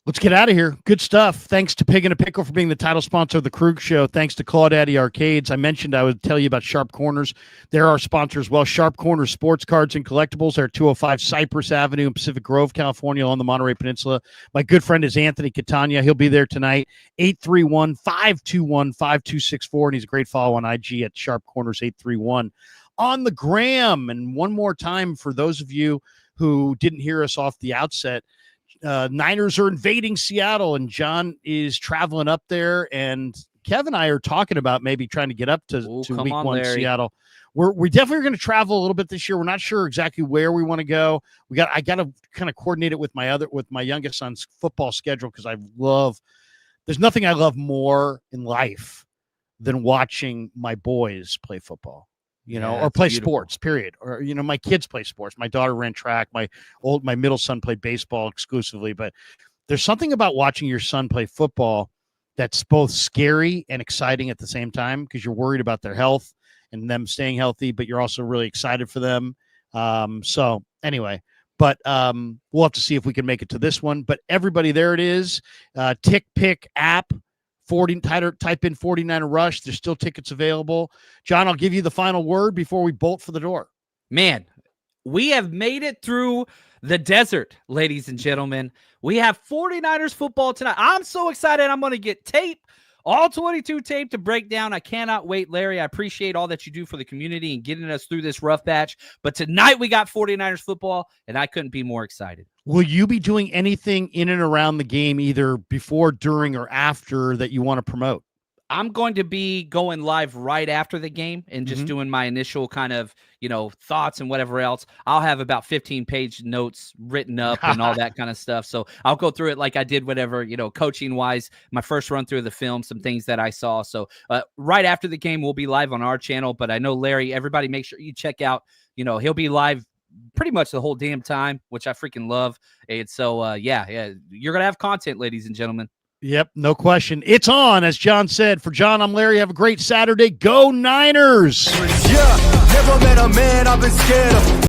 Let's get out of here. Good stuff. Thanks to Pig and a Pickle for being the title sponsor of the Krueger Show. Thanks to Claudaddy Arcades. I mentioned I would tell you about Sharp Corners. They're our sponsor as well. Sharp Corners Sports Cards and Collectibles. They're at 205 Cypress Avenue in Pacific Grove, California, on the Monterey Peninsula. My good friend is Anthony Catania. He'll be there tonight. 831-521-5264. And he's a great follow on IG at Sharp Corners 831. On the gram. And one more time for those of you who didn't hear us off the outset, Niners are invading Seattle, and John is traveling up there, and Kev and I are talking about maybe trying to get up to week one Larry. Seattle. We definitely going to travel a little bit this year. We're not sure exactly where we want to go. I got to kind of coordinate it with my youngest son's football schedule, because there's nothing I love more in life than watching my boys play football. Or play sports, period. Or, my kids play sports. My daughter ran track. My middle son played baseball exclusively. But there's something about watching your son play football that's both scary and exciting at the same time, because you're worried about their health and them staying healthy, but you're also really excited for them. So anyway, but we'll have to see if we can make it to this one. But everybody, there it is. Tick Pick app. Type in 49er Rush. There's still tickets available. John, I'll give you the final word before we bolt for the door. Man, we have made it through the desert, ladies and gentlemen. We have 49ers football tonight. I'm so excited. I'm going to get tape, all 22 tape to break down. I cannot wait, Larry. I appreciate all that you do for the community and getting us through this rough patch. But tonight we got 49ers football, and I couldn't be more excited. Will you be doing anything in and around the game, either before, during, or after, that you want to promote? I'm going to be going live right after the game and just doing my initial kind of, thoughts and whatever else. I'll have about 15-page notes written up and all that kind of stuff. So I'll go through it like I did whatever, coaching wise, my first run through the film, some things that I saw. So right after the game, we'll be live on our channel. But I know, Larry, everybody make sure you check out, he'll be live pretty much the whole damn time, which I freaking love. And so, yeah, you're going to have content, ladies and gentlemen. Yep, no question. It's on, as John said. For John, I'm Larry. Have a great Saturday. Go Niners! Yeah, never met a man I've been scared of.